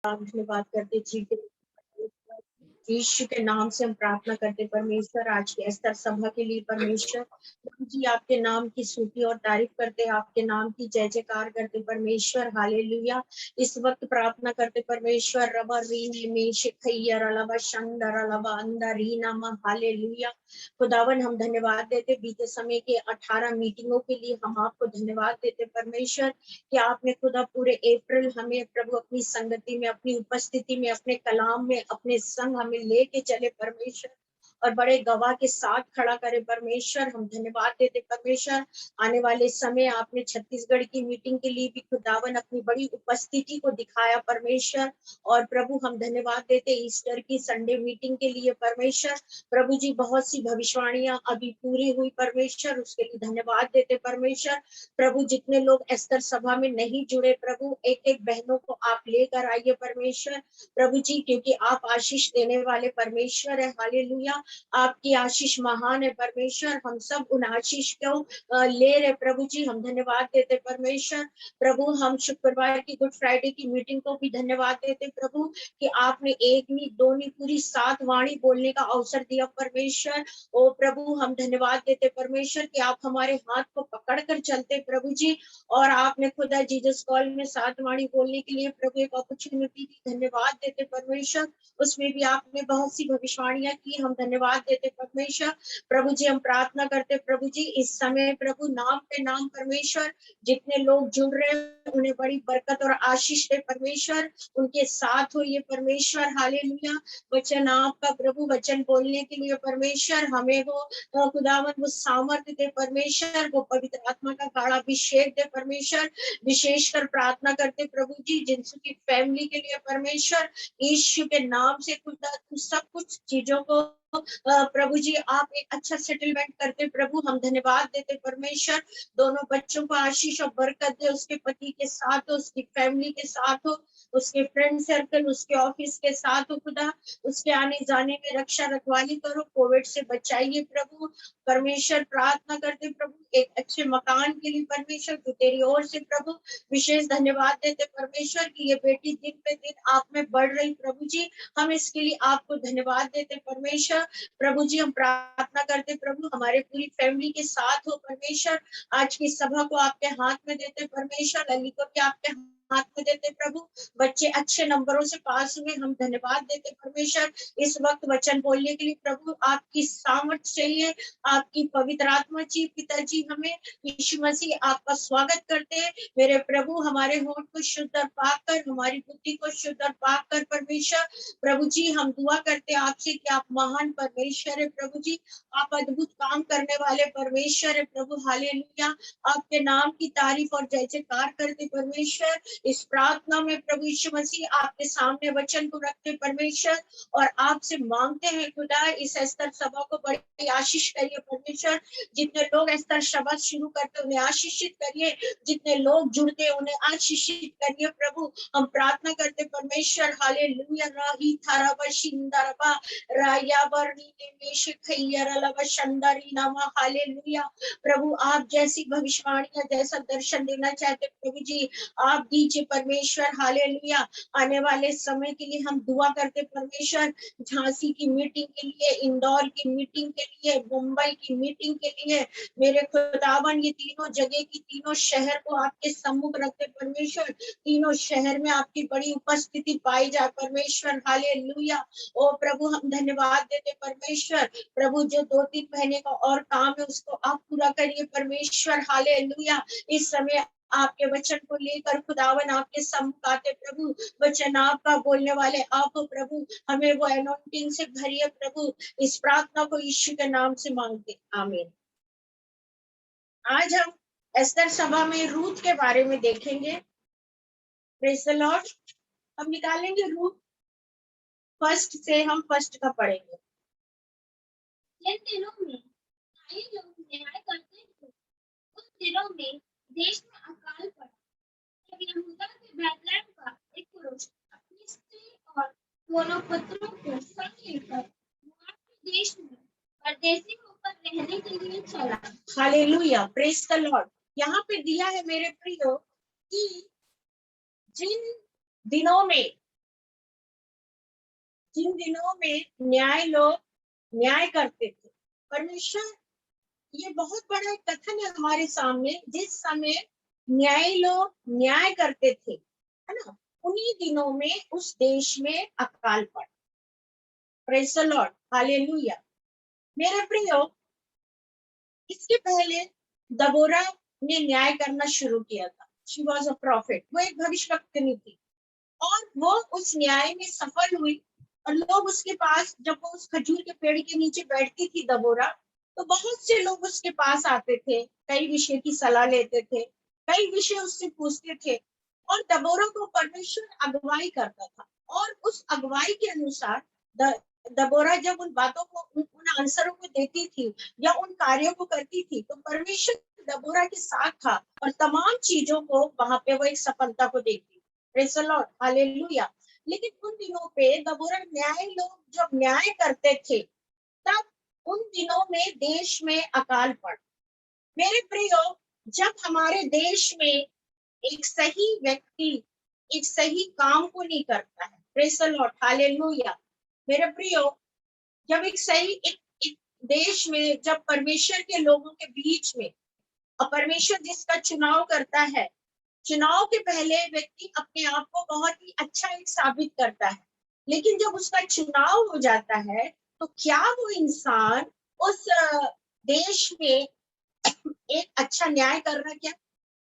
धन्यवाद करते जी यीशु के नाम से हम प्रार्थना करते परमेश्वर आज के स्तर सभा के लिए परमेश्वर जी आपके नाम की स्तुति और तारीफ करते आपके नाम की जय जयकार करते परमेश्वर हालेलुया। इस वक्त प्रार्थना करते परमेश्वर रबा रीने में शिखैया रलबा शंदर रलबा अंदर रीना मा हालेलुया। खुदावन हम धन्यवाद देते बीते समय के 18 मीटिंगों के लिए हम आपको धन्यवाद देते परमेश्वर कि आपने खुदा पूरे अप्रैल हमें प्रभु अपनी संगति में अपनी उपस्थिति में अपने कलाम में अपने संग हमें लेके चले परमेश्वर और बड़े गवाह के साथ खड़ा करे परमेश्वर। हम धन्यवाद देते परमेश्वर आने वाले समय आपने छत्तीसगढ़ की मीटिंग के लिए भी खुदावन अपनी बड़ी उपस्थिति को दिखाया परमेश्वर। और प्रभु हम धन्यवाद देते ईस्टर की संडे मीटिंग के लिए परमेश्वर। प्रभु जी बहुत सी भविष्यवाणियां अभी पूरी हुई परमेश्वर उसके लिए धन्यवाद देते परमेश्वर। प्रभु जितने लोग एस्तर सभा में नहीं जुड़े प्रभु एक एक बहनों को आप लेकर आइए परमेश्वर प्रभु जी क्योंकि आप आशीष देने वाले परमेश्वर है हालेलुया। आपकी आशीष महान है परमेश्वर। हम सब उन आशीष को ले रहे प्रभु जी। हम धन्यवाद देते परमेश्वर। प्रभु हम शुक्रवार की गुड फ्राइडे की मीटिंग को भी धन्यवाद देते प्रभु कि आपने एक नहीं दो नहीं पूरी 7 वाणी बोलने का अवसर दिया परमेश्वर। ओ प्रभु हम धन्यवाद देते परमेश्वर कि आप हमारे हाथ को पकड़ कर चलते प्रभु जी। और आपने खुदा जीसस कॉल में 7 वाणी बोलने के लिए प्रभु एक अपॉर्चुनिटी दी धन्यवाद देते परमेश्वर। उसमें भी आपने बहुत सी भविष्यवाणियां की हम धन्यवाद देते परमेश्वर। प्रभु जी हम प्रार्थना करते प्रभु जी इस समय प्रभु नाम पे नाम परमेश्वर जितने लोग जुड़ रहे हैं उन्हें बड़ी बरकत और आशीष दे परमेश्वर। उनके साथ हो ये परमेश्वर हालेलुया। वचन आपका प्रभु वचन बोलने के लिए परमेश्वर हमें वो खुदावन वो सामर्थ्य दे परमेश्वर। वो पवित्र आत्मा का गाढ़ा अभिषेक दे परमेश्वर। विशेषकर प्रार्थना करते प्रभु जी जिनसु की फैमिली के लिए परमेश्वर यीशु के नाम से खुदा तू सब कुछ चीजों को प्रभु जी आप एक अच्छा सेटलमेंट करते प्रभु। हम धन्यवाद देते परमेश्वर। दोनों बच्चों को आशीष और बरकत दे उसके पति के साथ हो उसकी फैमिली के साथ हो उसके फ्रेंड सर्कल उसके ऑफिस के साथ हो खुदा उसके आने जाने में रक्षा रखवाली करो कोविड से बचाइए प्रभु परमेश्वर। प्रार्थना करते प्रभु एक अच्छे मकान के लिए परमेश्वर जो तेरी ओर से प्रभु विशेष धन्यवाद देते परमेश्वर कि ये बेटी दिन पे दिन आप में बढ़ रही प्रभु जी। हम इसके लिए आपको धन्यवाद देते परमेश्वर। प्रभु जी हम प्रार्थना करते प्रभु हमारे पूरी फैमिली के साथ हो परमेश्वर। आज की सभा को आपके हाथ में देते परमेश्वर लली को भी आपके हाथ में देते प्रभु। बच्चे अच्छे नंबरों से पास हुए हम धन्यवाद देते परमेश्वर। इस वक्त वचन बोलने के लिए प्रभु आपकी सामर्थ्य चाहिए आपकी पवित्र आत्मा चाहिए पिताजी हमें यीशु मसीह आपका स्वागत करते हैं मेरे प्रभु। हमारे होंठ को शुद्ध और पाक कर हमारी बुद्धि को शुद्ध और पाक कर परमेश्वर। प्रभु जी हम दुआ करते आपसे कि आप महान परमेश्वर है प्रभु जी। आप अद्भुत काम करने वाले परमेश्वर है प्रभु हालेलुया। आपके नाम की तारीफ और जय जयकार करते परमेश्वर। इस प्रार्थना में प्रभु यीशु मसीह आपके सामने वचन को रखते परमेश्वर और आपसे मांगते हैं खुदा इस स्तर सभा को बड़ी आशीष करिए परमेश्वर। जितने लोग स्तर सभा शुरू करते उन्हें आशीषित करिए जितने लोग जुड़ते उन्हें आशीषित करिए प्रभु। हम प्रार्थना करते परमेश्वर हालेलुया राही थारा बशिंदरबा राया वर्णी निमेश खैयरलबा शंदरी नामा हालेलुया। प्रभु आप जैसी भविष्यवाणियां जैसा दर्शन देना चाहते प्रभु जी आप दीजिए परमेश्वर हालेलुया। आने वाले समय के लिए हम दुआ करते परमेश्वर। झांसी की मीटिंग के लिए इंदौर की मीटिंग के लिए मुंबई की मीटिंग के लिए मेरे खुदावन ये तीनों जगह की तीनों शहर को आपके सम्मुख रखते परमेश्वर। तीनों शहर में आपकी बड़ी उपस्थिति पाई जाए परमेश्वर हालेलुया। ओ प्रभु हम धन्यवाद देते परमेश्वर। प्रभु जो 2-3 महीने का और काम है उसको आप पूरा करिए परमेश्वर हालेलुया। इस समय आपके वचन को लेकर खुदावन आपके सम्मुख आते प्रभु। वचन आपका बोलने वाले आप हो प्रभु। हमें वो एनॉइंटिंग से भरिए प्रभु। इस प्रार्थना को यीशु के नाम से मांगते आमीन। आज हम एस्तर सभा में रूथ के बारे में देखेंगे। Praise the Lord. हम निकालेंगे रूथ फर्स्ट से हम फर्स्ट का पढ़ेंगे। जिन दिनों में आई लोग न्याय करते थे उस दिनों में देश में अकाल पड़ा। जब यहूदा के बैतलहम का एक पुरुष अपनी स्त्री और दोनों पुत्रों को संग लेकर मोआब के देश में परदेसी होकर रहने के लिए चला। Hallelujah praise the Lord. यहाँ पे दिया है मेरे प्रियो कि जिन दिनों में जिन दिनों में लोग न्याय करते थे। परमेश्वर, ये बहुत बड़ा एक कथन है हमारे सामने, जिस समय लोग न्याय करते थे, है ना, उन्हीं दिनों में उस देश में अकाल पड़ा। Praise the lord, hallelujah. मेरे प्रियो, इसके पहले दबोरा ने न्याय करना शुरू किया था। शी वॉज अ प्रॉफिट, वो एक भविष्यवक्तिनी थी, और वो उस न्याय में सफल हुई। और लोग उसके पास, जब वो उस खजूर के पेड़ के नीचे बैठती थी दबोरा, तो बहुत से लोग उसके पास आते थे, कई विषय की सलाह लेते थे, कई विषय उससे पूछते थे, और दबोरा को परमेश्वर अगुवाई करता था। और उस अगुवाई के अनुसार दबोरा जब उन बातों को, उन आंसरों को देती थी या उन कार्यों को करती थी, तो परमेश्वर दबोरा के साथ था और तमाम चीजों को वहां पे वो एक सफलता को देखती। Praise the lord, hallelujah. लेकिन उन दिनों पे दबोरा लोग जब न्याय करते थे, तब उन दिनों में देश में अकाल पड़ा। मेरे प्रियो, जब हमारे देश में एक सही व्यक्ति एक सही काम को नहीं करता है, प्रेज़ द लॉर्ड, हालेलुया। मेरे प्रियो, जब एक देश में, जब परमेश्वर के लोगों के बीच में, और परमेश्वर जिसका चुनाव करता है, चुनाव के पहले व्यक्ति अपने आप को बहुत ही अच्छा एक साबित करता है, लेकिन जब उसका चुनाव हो जाता है, तो क्या वो इंसान उस देश में एक अच्छा न्याय कर रहा क्या?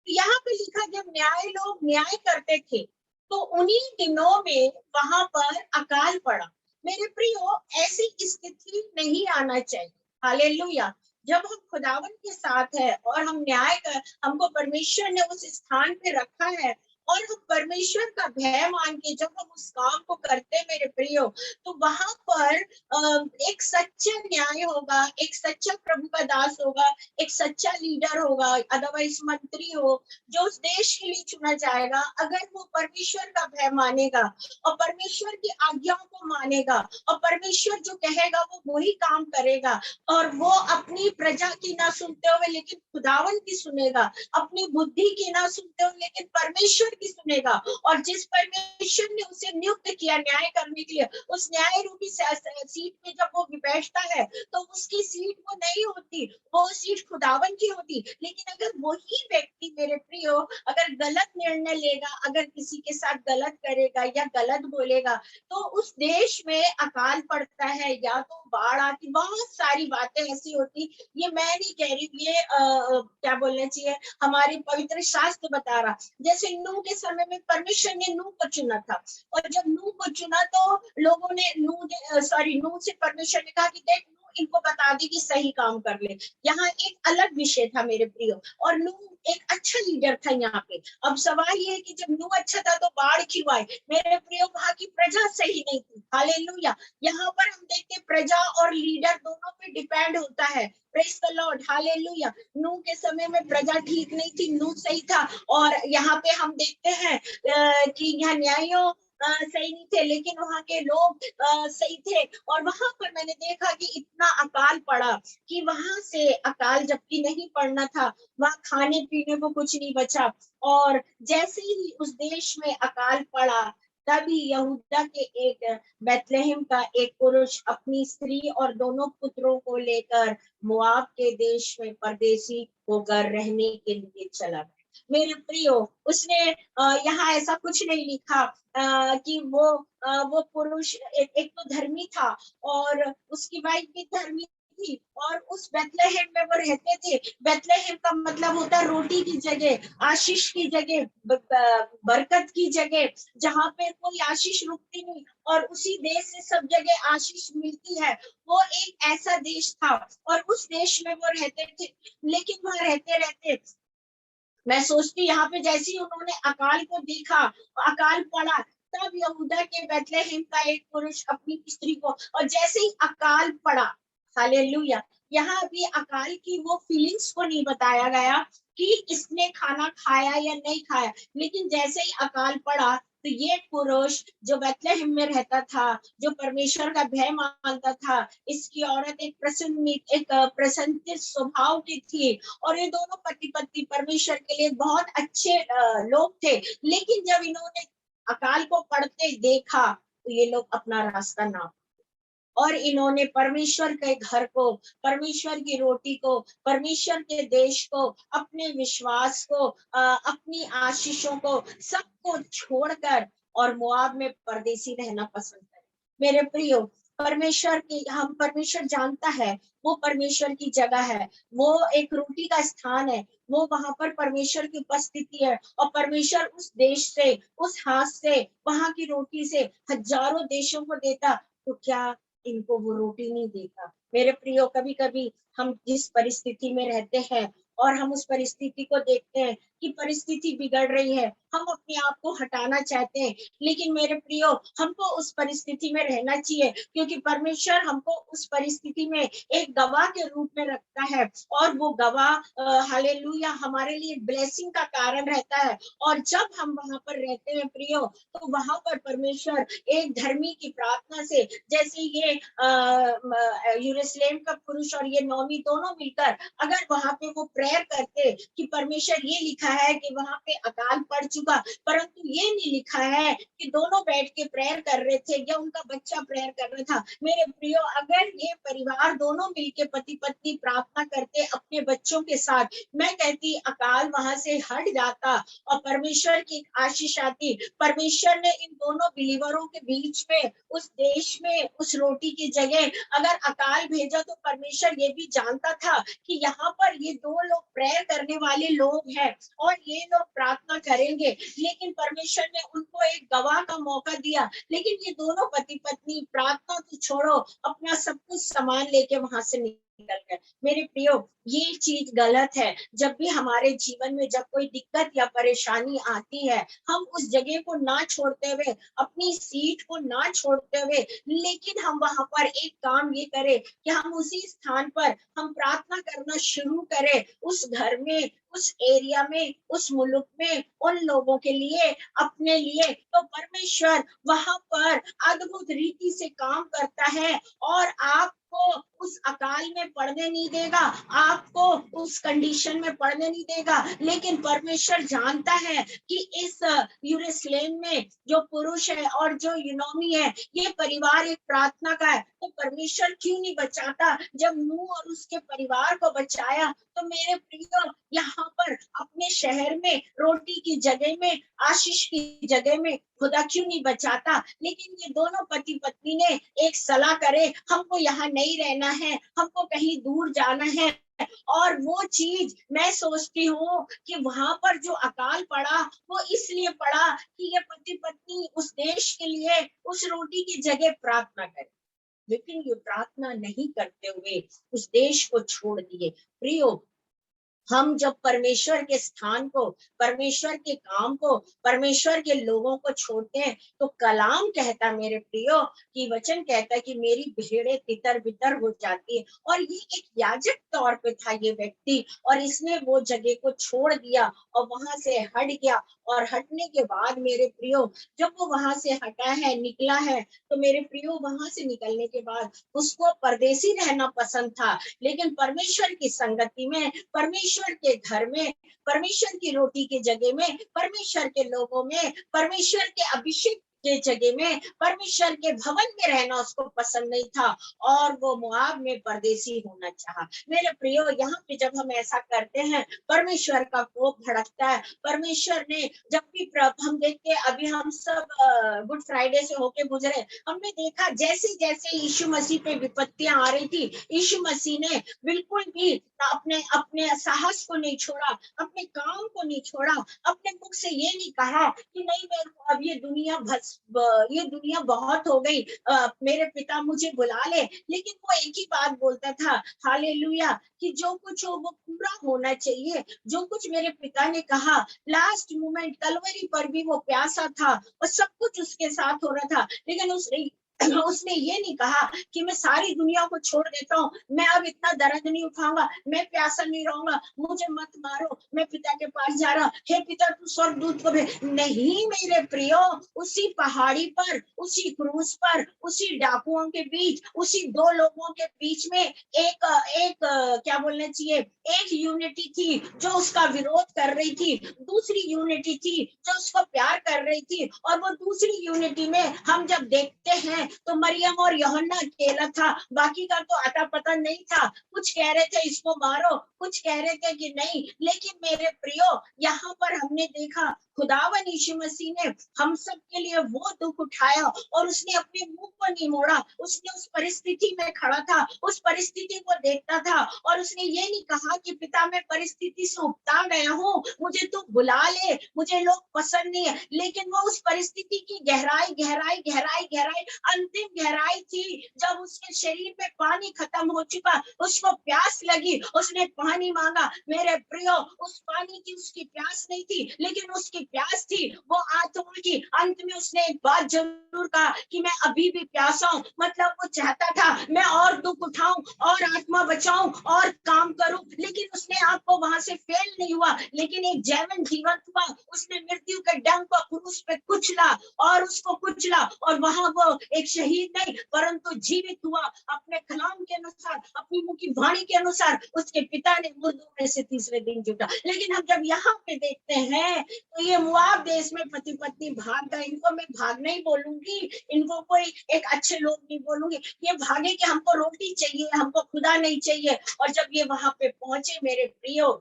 यहाँ पे लिखा, जब लोग न्याय करते थे, तो उन्हीं दिनों में वहां पर अकाल पड़ा। मेरे प्रियो, ऐसी स्थिति नहीं आना चाहिए। हालेलुया। जब हम खुदावन के साथ है और हम हमको परमेश्वर ने उस स्थान पे रखा है, और हम परमेश्वर का भय मान के जब हम उस काम को करते हैं, मेरे प्रियो, तो वहां पर एक सच्चा न्याय होगा, एक सच्चा प्रभु का दास होगा, एक सच्चा लीडर होगा, अदरवाइज मंत्री हो, जो उस देश के लिए चुना जाएगा। अगर वो परमेश्वर का भय मानेगा और परमेश्वर की आज्ञाओं को मानेगा, और परमेश्वर जो कहेगा वो वही काम करेगा, और वो अपनी प्रजा की ना सुनते हुए लेकिन खुदावन की सुनेगा, अपनी बुद्धि की ना सुनते हुए लेकिन परमेश्वर की सुनेगा, और जिस परमेश्वर ने उसे नियुक्त किया न्याय करने के लिए, उस न्याय रूपी सीट में जब वो बैठता है, तो उसकी सीट वो नहीं होती, वो सीट खुदावन की होती। लेकिन अगर वही व्यक्ति, मेरे प्रियो, अगर गलत निर्णय लेगा, अगर किसी के साथ गलत करेगा या गलत बोलेगा, तो उस देश में अकाल पड़ता है, या तो बाढ़ आती, बहुत सारी बातें ऐसी होती। ये मैं नहीं कह रही, ये क्या बोलना चाहिए, हमारे पवित्र शास्त्र बता रहा। जैसे नूह के समय में परमेश्वर ने नूह को चुना था, और जब नूह को चुना, तो लोगों ने नूह से परमेश्वर ने कहा कि देख, इनको बता दी कि सही काम कर ले। यहाँ एक अलग विषय था, मेरे प्रियो, और नूह एक अच्छा लीडर था यहाँ पे। अब सवाल ये है कि जब नूह अच्छा था, तो बाढ़ क्यों आई? मेरे प्रियो, वहां की प्रजा सही नहीं थी। हालेलुया। यहाँ पर हम देखते प्रजा और लीडर दोनों पे डिपेंड होता है। Praise the lord, hallelujah. नूह के समय में प्रजा ठीक नहीं थी, नूह सही था, और यहाँ पे हम देखते हैं कि यहाँ न्यायों सही नहीं थे, लेकिन वहां के लोग सही थे। और वहां पर मैंने देखा कि इतना अकाल पड़ा कि वहां से अकाल जबकि नहीं पड़ना था, वहां खाने पीने को कुछ नहीं बचा। और जैसे ही उस देश में अकाल पड़ा, तभी यहूदा के एक बैतलहम का एक पुरुष अपनी स्त्री और दोनों पुत्रों को लेकर मोआब के देश में परदेसी होकर रहने के लिए चला गया। मेरे प्रियो, उसने यहाँ ऐसा कुछ नहीं लिखा कि वो पुरुष एक तो धर्मी था, और उसकी वाइफ भी धर्मी थी, और उस बैतलहम में वो रहते थे। बैतलहम का मतलब होता है रोटी की जगह, आशीष की जगह, बरकत की जगह, जहाँ पे कोई आशीष रुकती नहीं, और उसी देश से सब जगह आशीष मिलती है। वो एक ऐसा देश था, और उस देश में वो रहते थे। लेकिन वहां रहते रहते मैं सोचती, यहाँ पे जैसे ही उन्होंने अकाल को देखा, अकाल पड़ा, तब यहूदा के बैतलहम का एक पुरुष अपनी स्त्री को, और जैसे ही अकाल पड़ा, हालेलुया, यहाँ भी अकाल की वो फीलिंग्स को नहीं बताया गया कि इसने खाना खाया या नहीं खाया, लेकिन जैसे ही अकाल पड़ा, तो ये पुरुष जो बैतलहम में रहता था, जो परमेश्वर का भय मानता था, इसकी औरत एक प्रसन्न स्वभाव की थी, और ये दोनों पति पत्नी परमेश्वर के लिए बहुत अच्छे लोग थे। लेकिन जब इन्होंने अकाल को पड़ते देखा, तो ये लोग अपना रास्ता ना, और इन्होंने परमेश्वर के घर को, परमेश्वर की रोटी को, परमेश्वर के देश को, अपने विश्वास को, अपनी आशीषों को, सबको छोड़कर और मोआब में परदेसी रहना पसंद करें। मेरे प्रियो, परमेश्वर की, हम परमेश्वर जानता है वो परमेश्वर की जगह है, वो एक रोटी का स्थान है, वो वहां पर परमेश्वर की उपस्थिति है, और परमेश्वर उस देश से, उस हाथ से, वहां की रोटी से हजारों देशों को देता, तो क्या इनको वो रोटी नहीं देता? मेरे प्रियो, कभी कभी हम जिस परिस्थिति में रहते हैं और हम उस परिस्थिति को देखते हैं कि परिस्थिति बिगड़ रही है, हम अपने आप को हटाना चाहते हैं, लेकिन मेरे प्रियो, हमको उस परिस्थिति में रहना चाहिए, क्योंकि परमेश्वर हमको उस परिस्थिति में एक गवाह के रूप में रखता है, और वो गवाह हालेलुया हमारे लिए ब्लेसिंग का कारण रहता है। और जब हम वहां पर रहते हैं प्रियो, तो वहां पर परमेश्वर एक धर्मी की प्रार्थना से, जैसे ये यरूशलेम का पुरुष और ये नौमी दोनों मिलकर अगर वहां पे वो प्रेयर करते कि परमेश्वर, ये लिखा है कि वहां पे अकाल पड़ चुका, परंतु ये नहीं लिखा है कि दोनों बैठ के प्रेयर कर रहे थे या उनका बच्चा प्रेयर कर रहा था। मेरे प्रियो, अगर ये परिवार दोनों मिलके पति पत्नी प्रार्थना करते अपने बच्चों के साथ, मैं कहती अकाल वहां से हट जाता और परमेश्वर की आशीष आती। परमेश्वर ने इन दोनों बिलीवरों के बीच में, उस देश में, उस रोटी की जगह अगर अकाल भेजा, तो परमेश्वर ये भी जानता था कि यहाँ पर ये दो लोग प्रेयर करने वाले लोग हैं और ये लोग प्रार्थना करेंगे, लेकिन परमेश्वर ने उनको एक गवाह का मौका दिया। लेकिन ये दोनों पति पत्नी प्रार्थना तो छोड़ो, अपना सब कुछ सामान लेके वहां से निकल गए। मेरे प्रियो, ये चीज गलत है। जब भी हमारे जीवन में जब कोई दिक्कत या परेशानी आती है, हम उस जगह को ना छोड़ते हुए, अपनी सीट को ना छोड़ते हुए, लेकिन हम वहां पर एक काम ये करें कि हम उसी स्थान पर हम प्रार्थना करना शुरू करें, उस घर में, उस एरिया में, उस मुल्क में, उन लोगों के लिए, अपने लिए। तो परमेश्वर वहां पर अद्भुत रीति से काम करता है और आपको उस अकाल में पड़ने नहीं देगा, आपको उस कंडीशन में पड़ने नहीं देगा। लेकिन परमेश्वर जानता है कि इस यरूशलेम में जो पुरुष है और जो यूनोमी है, ये परिवार एक प्रार्थना का है, तो परमेश्वर क्यों नहीं बचाता? जब नूह और उसके परिवार को बचाया, तो मेरे प्रियो, यहाँ पर अपने शहर में, रोटी की जगह में, आशीष की जगह में खुदा क्यों नहीं बचाता? लेकिन ये दोनों पति पत्नी ने एक सलाह करे, हमको यहाँ नहीं रहना है, हमको कहीं दूर जाना है। और वो चीज मैं सोचती हूँ कि वहां पर जो अकाल पड़ा, वो इसलिए पड़ा कि ये पति पत्नी उस देश के लिए, उस रोटी की जगह प्रार्थना करे, लेकिन ये प्रार्थना नहीं करते हुए उस देश को छोड़ दिए। प्रियो, हम जब परमेश्वर के स्थान को, परमेश्वर के काम को, परमेश्वर के लोगों को छोड़ते हैं, तो कलाम कहता, मेरे प्रियो, कि वचन कहता है कि मेरी भेड़ें तितर बितर हो जाती है। और ये एक याजक तौर पे था ये व्यक्ति, और इसने वो जगह को छोड़ दिया और वहां से हट गया। और हटने के बाद मेरे प्रियो, जब वो वहां से हटा है, निकला है, तो मेरे प्रियो, वहां से निकलने के बाद उसको परदेसी रहना पसंद था, लेकिन परमेश्वर की संगति में, परमेश्वर के घर में, परमेश्वर की रोटी की जगह में, परमेश्वर के लोगों में, परमेश्वर के अभिषेक के जगह में, परमेश्वर के भवन में रहना उसको पसंद नहीं था, और वो मोआब में परदेसी होना चाहा। मेरे प्रियो, यहाँ पे जब हम ऐसा करते हैं, परमेश्वर का कोप भड़कता है। परमेश्वर ने जब भी हम देखते हैं, अभी हम सब गुड फ्राइडे से होके गुजरे, हमने देखा जैसे जैसे यीशु मसीह पे विपत्तियां आ रही थी, यीशु मसीह ने बिल्कुल भी अपने अपने साहस को नहीं छोड़ा, अपने काम को नहीं छोड़ा, अपने मुख से ये नहीं कहा कि नहीं, मेरे को अब ये दुनिया बहुत हो गई, मेरे पिता मुझे बुला ले। लेकिन वो एक ही बात बोलता था, हालेलुया, कि जो कुछ हो वो पूरा होना चाहिए। जो कुछ मेरे पिता ने कहा, लास्ट मोमेंट कलवरी पर भी वो प्यासा था और सब कुछ उसके साथ हो रहा था, लेकिन उसने उसने ये नहीं कहा कि मैं सारी दुनिया को छोड़ देता हूँ, मैं अब इतना दर्द नहीं उठाऊंगा, मैं प्यासा नहीं रहूंगा, मुझे मत मारो, मैं पिता के पास जा रहा, हे पिता तू स्वर्गदूत को भेज। नहीं मेरे प्रियो, उसी पहाड़ी पर, उसी क्रूज पर, उसी डाकुओं के बीच, उसी दो लोगों के बीच में एक एक क्या बोलना चाहिए, एक यूनिटी थी जो उसका विरोध कर रही थी, दूसरी यूनिटी थी जो उसको प्यार कर रही थी। और वो दूसरी यूनिटी में हम जब देखते हैं तो मरियम और यूहन्ना अकेला था, बाकी का तो अता पता नहीं था। कुछ कह रहे थे इसको मारो, कुछ कह रहे थे कि नहीं। लेकिन मेरे प्रियो, यहाँ पर हमने देखा खुदावन यीशु मसीह ने हम सब के लिए वो दुख उठाया और उसने अपने मुंह को नहीं मोड़ा। उसने उस परिस्थिति में खड़ा था, उस परिस्थिति को देखता था और उसने ये नहीं कहा कि पिता मैं परिस्थिति से उबता गया हूँ, मुझे तू बुला ले, मुझे लोग पसंद नहीं है। लेकिन वो उस परिस्थिति की गहराई गहराई गहराई गहराई अंतिम गहराई थी, जब उसके शरीर में पानी खत्म हो चुका, उसको प्यास लगी, उसने पानी मांगा। मेरे प्रियो, उस पानी की उसकी प्यास नहीं थी, लेकिन उसकी प्यास थी वो आत्मा की। अंत में उसने एक बात जरूर कहा कि मैं अभी भी प्यासा हूँ। मतलब वो चाहता था मैं और दुख उठाऊं और आत्मा बचाऊं और काम करूं, लेकिन उसने आपको वहां से फेल नहीं हुआ, लेकिन एक जैवन जीवन हुआ। उसने मृत्यु के डंक को क्रूस पे कुचला और उसको कुचला, और वहां वो एक शहीद नहीं परंतु जीवित हुआ, अपने कलाम के अनुसार, अपनी मुंह की वाणी के अनुसार उसके पिता ने मुर्दों में से तीसरे दिन जुटा। लेकिन हम जब यहाँ पे देखते हैं तो ये मुआब देश में पति पत्नी भाग गए। इनको मैं भाग नहीं बोलूंगी, इनको कोई एक अच्छे लोग नहीं बोलूंगी, ये भागे कि हमको रोटी चाहिए, हमको खुदा नहीं चाहिए। और जब ये वहां पे पहुंचे मेरे प्रियो,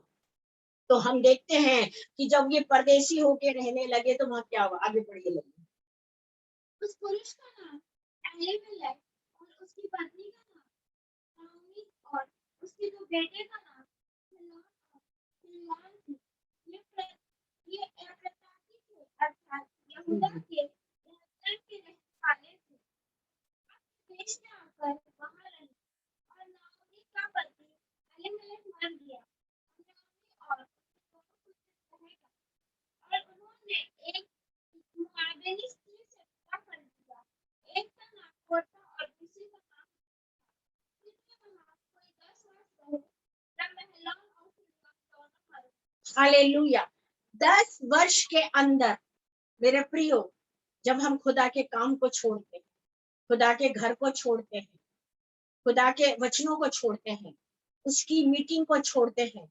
तो हम देखते हैं कि जब ये परदेसी होके रहने लगे तो वहां क्या हुआ, आगे बढ़िए लगे। उस पुरुष का नाम एलीमेलेक और उसकी पत्नी का नाम नाओमी और उसके दो बेटे का नाम सिलॉन और सिलॉन थे। ये अप्रत्याशी थे, अर्थात यहूदा के बेतलेहम के रहने वाले थे। देश में आकर वहां रहे और नाओमी का पति एलीमेलेक मर गया। नाओमी और उसके दोनों पुत्र रहेगा और उन्होंने एक मुआबिनी स्त्री से विवाह कर दिया। एक का नाम और दूसरी का नाम तीसरे वहां कोई 10 वर्ष रहे तब महलोन और फिरौन दोनों मर गए। हालेलुया। 10 वर्ष के अंदर मेरे प्रियो, जब हम खुदा के काम को छोड़ते हैं, खुदा के घर को छोड़ते हैं, खुदा के वचनों को छोड़ते हैं, उसकी मीटिंग को छोड़ते हैं,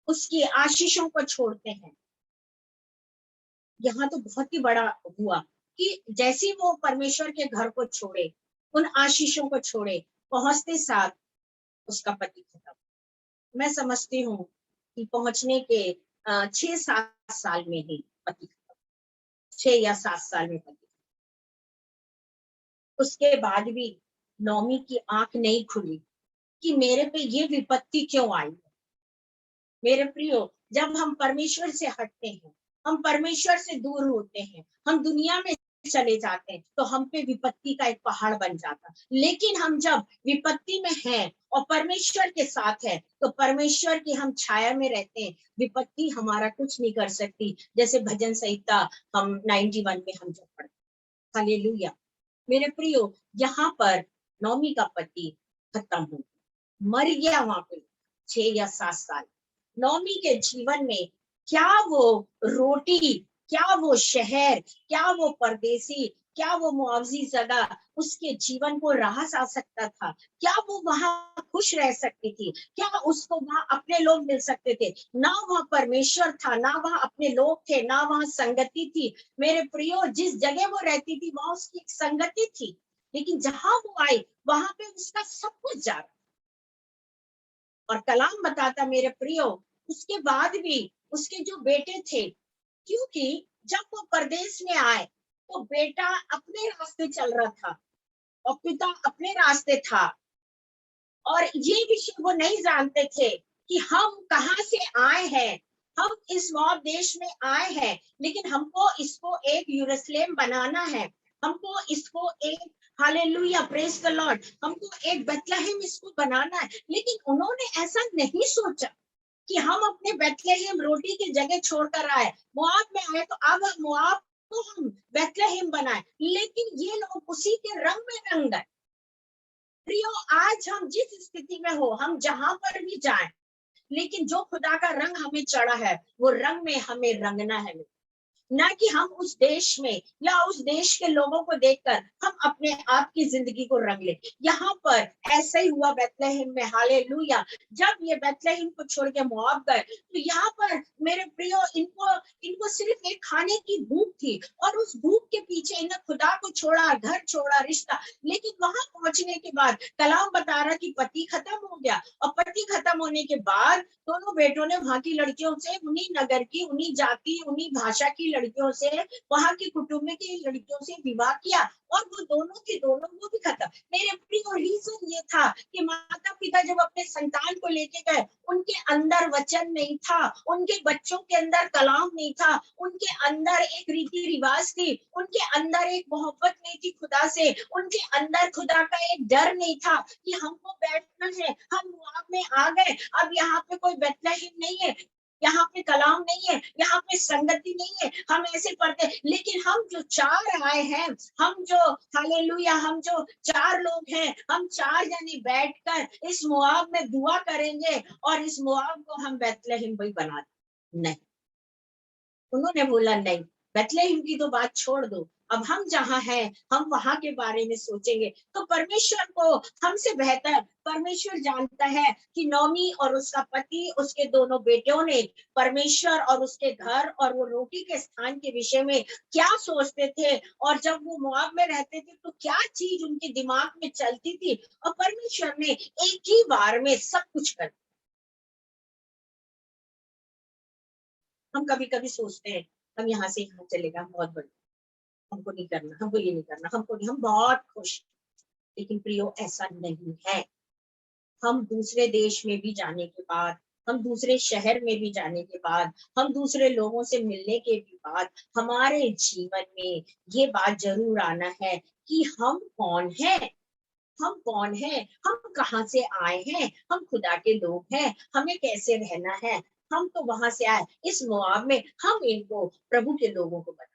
उसकी आशीषों को छोड़ते हैं। यहाँ तो बहुत ही बड़ा हुआ कि जैसे वो परमेश्वर के घर को छोड़े, उन आशीषों को छोड़े, पहुंचते साथ उसका पति खत्म। मैं समझती हूँ कि पहुंचने के 6-7 साल में ही पति खत्म, 6 या 7 साल में पति। उसके बाद भी नौमी की आंख नहीं खुली कि मेरे पे ये विपत्ति क्यों आई। मेरे प्रियो, जब हम परमेश्वर से हटते हैं, हम परमेश्वर से दूर होते हैं, हम दुनिया में चले जाते हैं, तो हम पे विपत्ति का एक पहाड़ बन जाता। लेकिन हम जब विपत्ति में हैं और परमेश्वर के साथ है, तो परमेश्वर की हम छाया में रहते हैं, विपत्ति हमारा कुछ नहीं कर सकती। जैसे भजन संहिता हम 91 में हम जब पढ़ते, हालेलुया। मेरे प्रियो, यहाँ पर नौमी का पति खत्म हो, मर गया वहां पे 6 या 7 साल। नौमी के जीवन में क्या वो रोटी, क्या वो शहर, क्या वो परदेसी, क्या वो मुआवजी जगह उसके जीवन को राहत आ सकता था? क्या वो वहां खुश रह सकती थी? क्या उसको वहां अपने लोग मिल सकते थे? ना वहां परमेश्वर था, ना वहां अपने लोग थे, ना वहां संगति थी। मेरे प्रियो, जिस जगह वो रहती थी वहां उसकी एक संगति थी, लेकिन जहां वो आई वहां पे उसका सब कुछ जा रहा। और कलाम बताता मेरे प्रियो, उसके बाद भी उसके जो बेटे थे, क्योंकि जब वो परदेश में आए तो बेटा अपने रास्ते चल रहा था और पिता अपने रास्ते था, और ये विषय वो नहीं जानते थे कि हम कहाँ से आए हैं। हम इस मौत देश में आए हैं, लेकिन हमको इसको एक यरूशलेम बनाना है, हमको इसको एक, हालेलुया, प्रेज द लॉर्ड, हमको एक बेथलेहम इसको बनाना है। लेकिन उन्होंने ऐसा नहीं सोचा कि हम अपने बेथलेहम रोटी की जगह छोड़कर आए, मोआब में आए तो अब मोआब को हम बैतलहम बनाए, लेकिन ये लोग उसी के रंग में रंग गए। प्रियो, आज हम जिस स्थिति में हो, हम जहां पर भी जाएं, लेकिन जो खुदा का रंग हमें चढ़ा है, वो रंग में हमें रंगना है। ना कि हम उस देश में या उस देश के लोगों को देखकर हम अपने आप की जिंदगी को रंग ले। यहाँ पर ऐसा ही हुआ बैतलहम में, हालेलुया। जब ये बैतलहम को छोड़ के मोआब गए, तो यहाँ पर मेरे प्रियो, इनको इनको सिर्फ एक खाने की भूख थी, और उस भूख के पीछे इन्हें खुदा को छोड़ा, घर छोड़ा, रिश्ता। लेकिन वहां पहुंचने के बाद कलाम बता रहा कि पति खत्म हो गया, और पति खत्म होने के बाद दोनों बेटों ने वहां की लड़कियों से, उन्हीं नगर की, उन्हीं जाति, उन्हीं भाषा की लड़कियों से, वहां की कुटुंब की लड़कियों से विवाह किया, और वो दोनों के दोनों वो भी खत्म। मेरे प्रिय, रीजन ये था कि माता पिता जब अपने संतान को लेके गए, उनके अंदर वचन नहीं था, उनके बच्चों के अंदर कलाम नहीं था, उनके अंदर एक रीति रिवाज थी, उनके अंदर एक मोहब्बत नहीं थी खुदा से, उनके अंदर खुदा का एक डर नहीं था कि हमको बैठना है, हम मुआब में आ गए, अब यहाँ पे कोई बैतलहम नहीं है, यहाँ पे कलाम नहीं है, यहाँ पे संगति नहीं है, हम ऐसे पढ़ते। लेकिन हम जो चार आए हैं, हम जो, हालेलुया, हम जो चार लोग हैं, हम चार जने बैठकर इस मुआब में दुआ करेंगे, और इस मुआब को हम बैतलहम भी बना दें। नहीं, उन्होंने बोला नहीं, बैतलहम की तो बात छोड़ दो, अब हम जहां हैं, हम वहां के बारे में सोचेंगे। तो परमेश्वर को हमसे बेहतर परमेश्वर जानता है कि नौमी और उसका पति, उसके दोनों बेटों ने परमेश्वर और उसके घर और वो रोटी के स्थान के विषय में क्या सोचते थे, और जब वो मोआब में रहते थे तो क्या चीज उनके दिमाग में चलती थी, और परमेश्वर ने एक ही बार में सब कुछ कर। हम कभी कभी सोचते हैं हम यहाँ से यहाँ चलेगा, बहुत बड़ी, हमको नहीं करना, हमको ये नहीं करना, हमको नहीं, हम बहुत खुश। लेकिन प्रियो, ऐसा नहीं है। हम दूसरे देश में भी जाने के बाद, हम दूसरे शहर में भी जाने के बाद, हम दूसरे लोगों से मिलने के भी बाद, हमारे जीवन में ये बात जरूर आना है कि हम कौन है, हम कौन है, हम कहाँ से आए हैं, हम खुदा के लोग हैं, हमें कैसे रहना है। हम तो वहां से आए, इस मुआब में हम इनको प्रभु के लोगों को बना,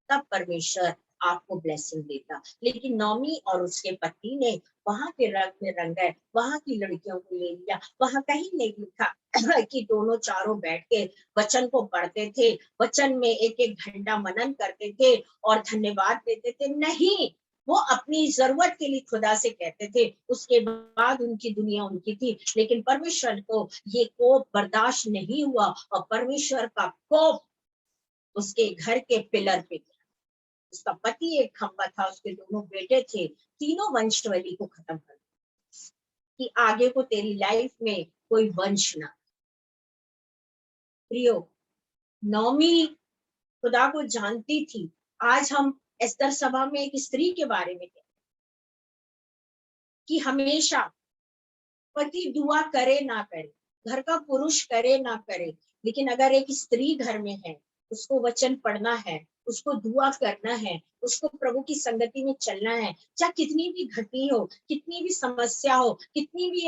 तब परमेश्वर आपको ब्लेसिंग देता। लेकिन नौमी और उसके पति ने वहां के रंग में रंग गए, वहां की लड़कियों को ले लिया। वहां कहीं नहीं लिखा कि दोनों चारों बैठ के वचन को पढ़ते थे, वचन में एक एक घंटा मनन करते थे और धन्यवाद देते थे। नहीं, वो अपनी जरूरत के लिए खुदा से कहते थे, उसके बाद उनकी दुनिया उनकी थी। लेकिन परमेश्वर को ये कोप बर्दाश्त नहीं हुआ, और परमेश्वर का कोप उसके घर के पिलर पे। उसका पति एक खंबा था, उसके दोनों बेटे थे, तीनों वंशवली को खत्म कर कि आगे को तेरी लाइफ में कोई वंश ना। प्रियो, नौमी खुदा को जानती थी। आज हम एस्तर सभा में एक स्त्री के बारे में कहते कि हमेशा पति दुआ करे ना करे, घर का पुरुष करे ना करे, लेकिन अगर एक स्त्री घर में है, उसको वचन पढ़ना है, उसको दुआ करना है, उसको प्रभु की संगति में चलना है। चाहे कितनी भी घटी हो, कितनी भी समस्या हो, कितनी भी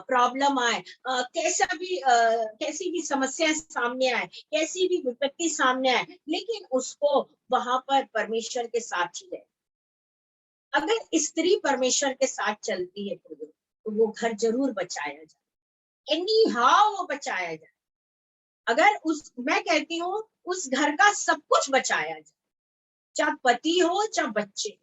प्रॉब्लम आए, कैसी भी समस्या सामने आए, कैसी भी विपत्ति सामने आए, लेकिन उसको वहां पर परमेश्वर के साथ ही रहे। अगर स्त्री परमेश्वर के साथ चलती है तो वो घर जरूर बचाया जाए, एनी हाउ वो बचाया जाए। अगर मैं कहती हूँ उस घर का सब कुछ बचाया जाए, चाहे पति हो चाहे बच्चे।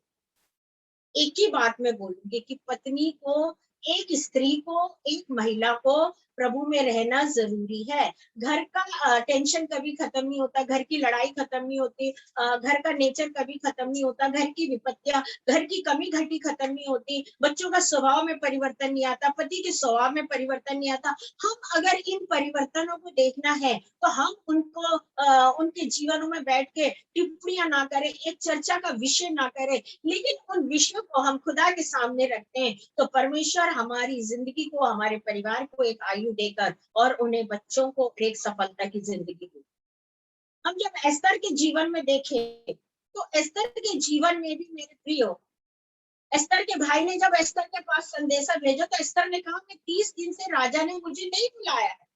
एक ही बात में बोलूंगी कि पत्नी को, एक स्त्री को, एक महिला को प्रभु में रहना जरूरी है। घर का टेंशन कभी खत्म नहीं होता, घर की लड़ाई खत्म नहीं होती, घर का नेचर कभी खत्म नहीं होता, घर की विपत्तियां, घर की कमी घटी खत्म नहीं होती, बच्चों का स्वभाव में परिवर्तन नहीं आता, पति के स्वभाव में परिवर्तन नहीं आता। हम अगर इन परिवर्तनों को देखना है तो हम उनको उनके जीवनों में बैठ के टिप्पणियां ना करें, एक चर्चा का विषय ना करें, लेकिन उन विषयों को हम खुदा के सामने रखते हैं, तो परमेश्वर हमारी जिंदगी को, हमारे परिवार को एक आयु देकर और उन्हें बच्चों को एक सफलता की जिंदगी दी। हम जब एस्तर के जीवन में देखें तो एस्तर के जीवन में भी मेरे प्रियो, एस्तर के भाई ने जब एस्तर के पास संदेशा भेजा तो एस्तर ने कहा कि 30 दिन से राजा ने मुझे नहीं बुलाया है,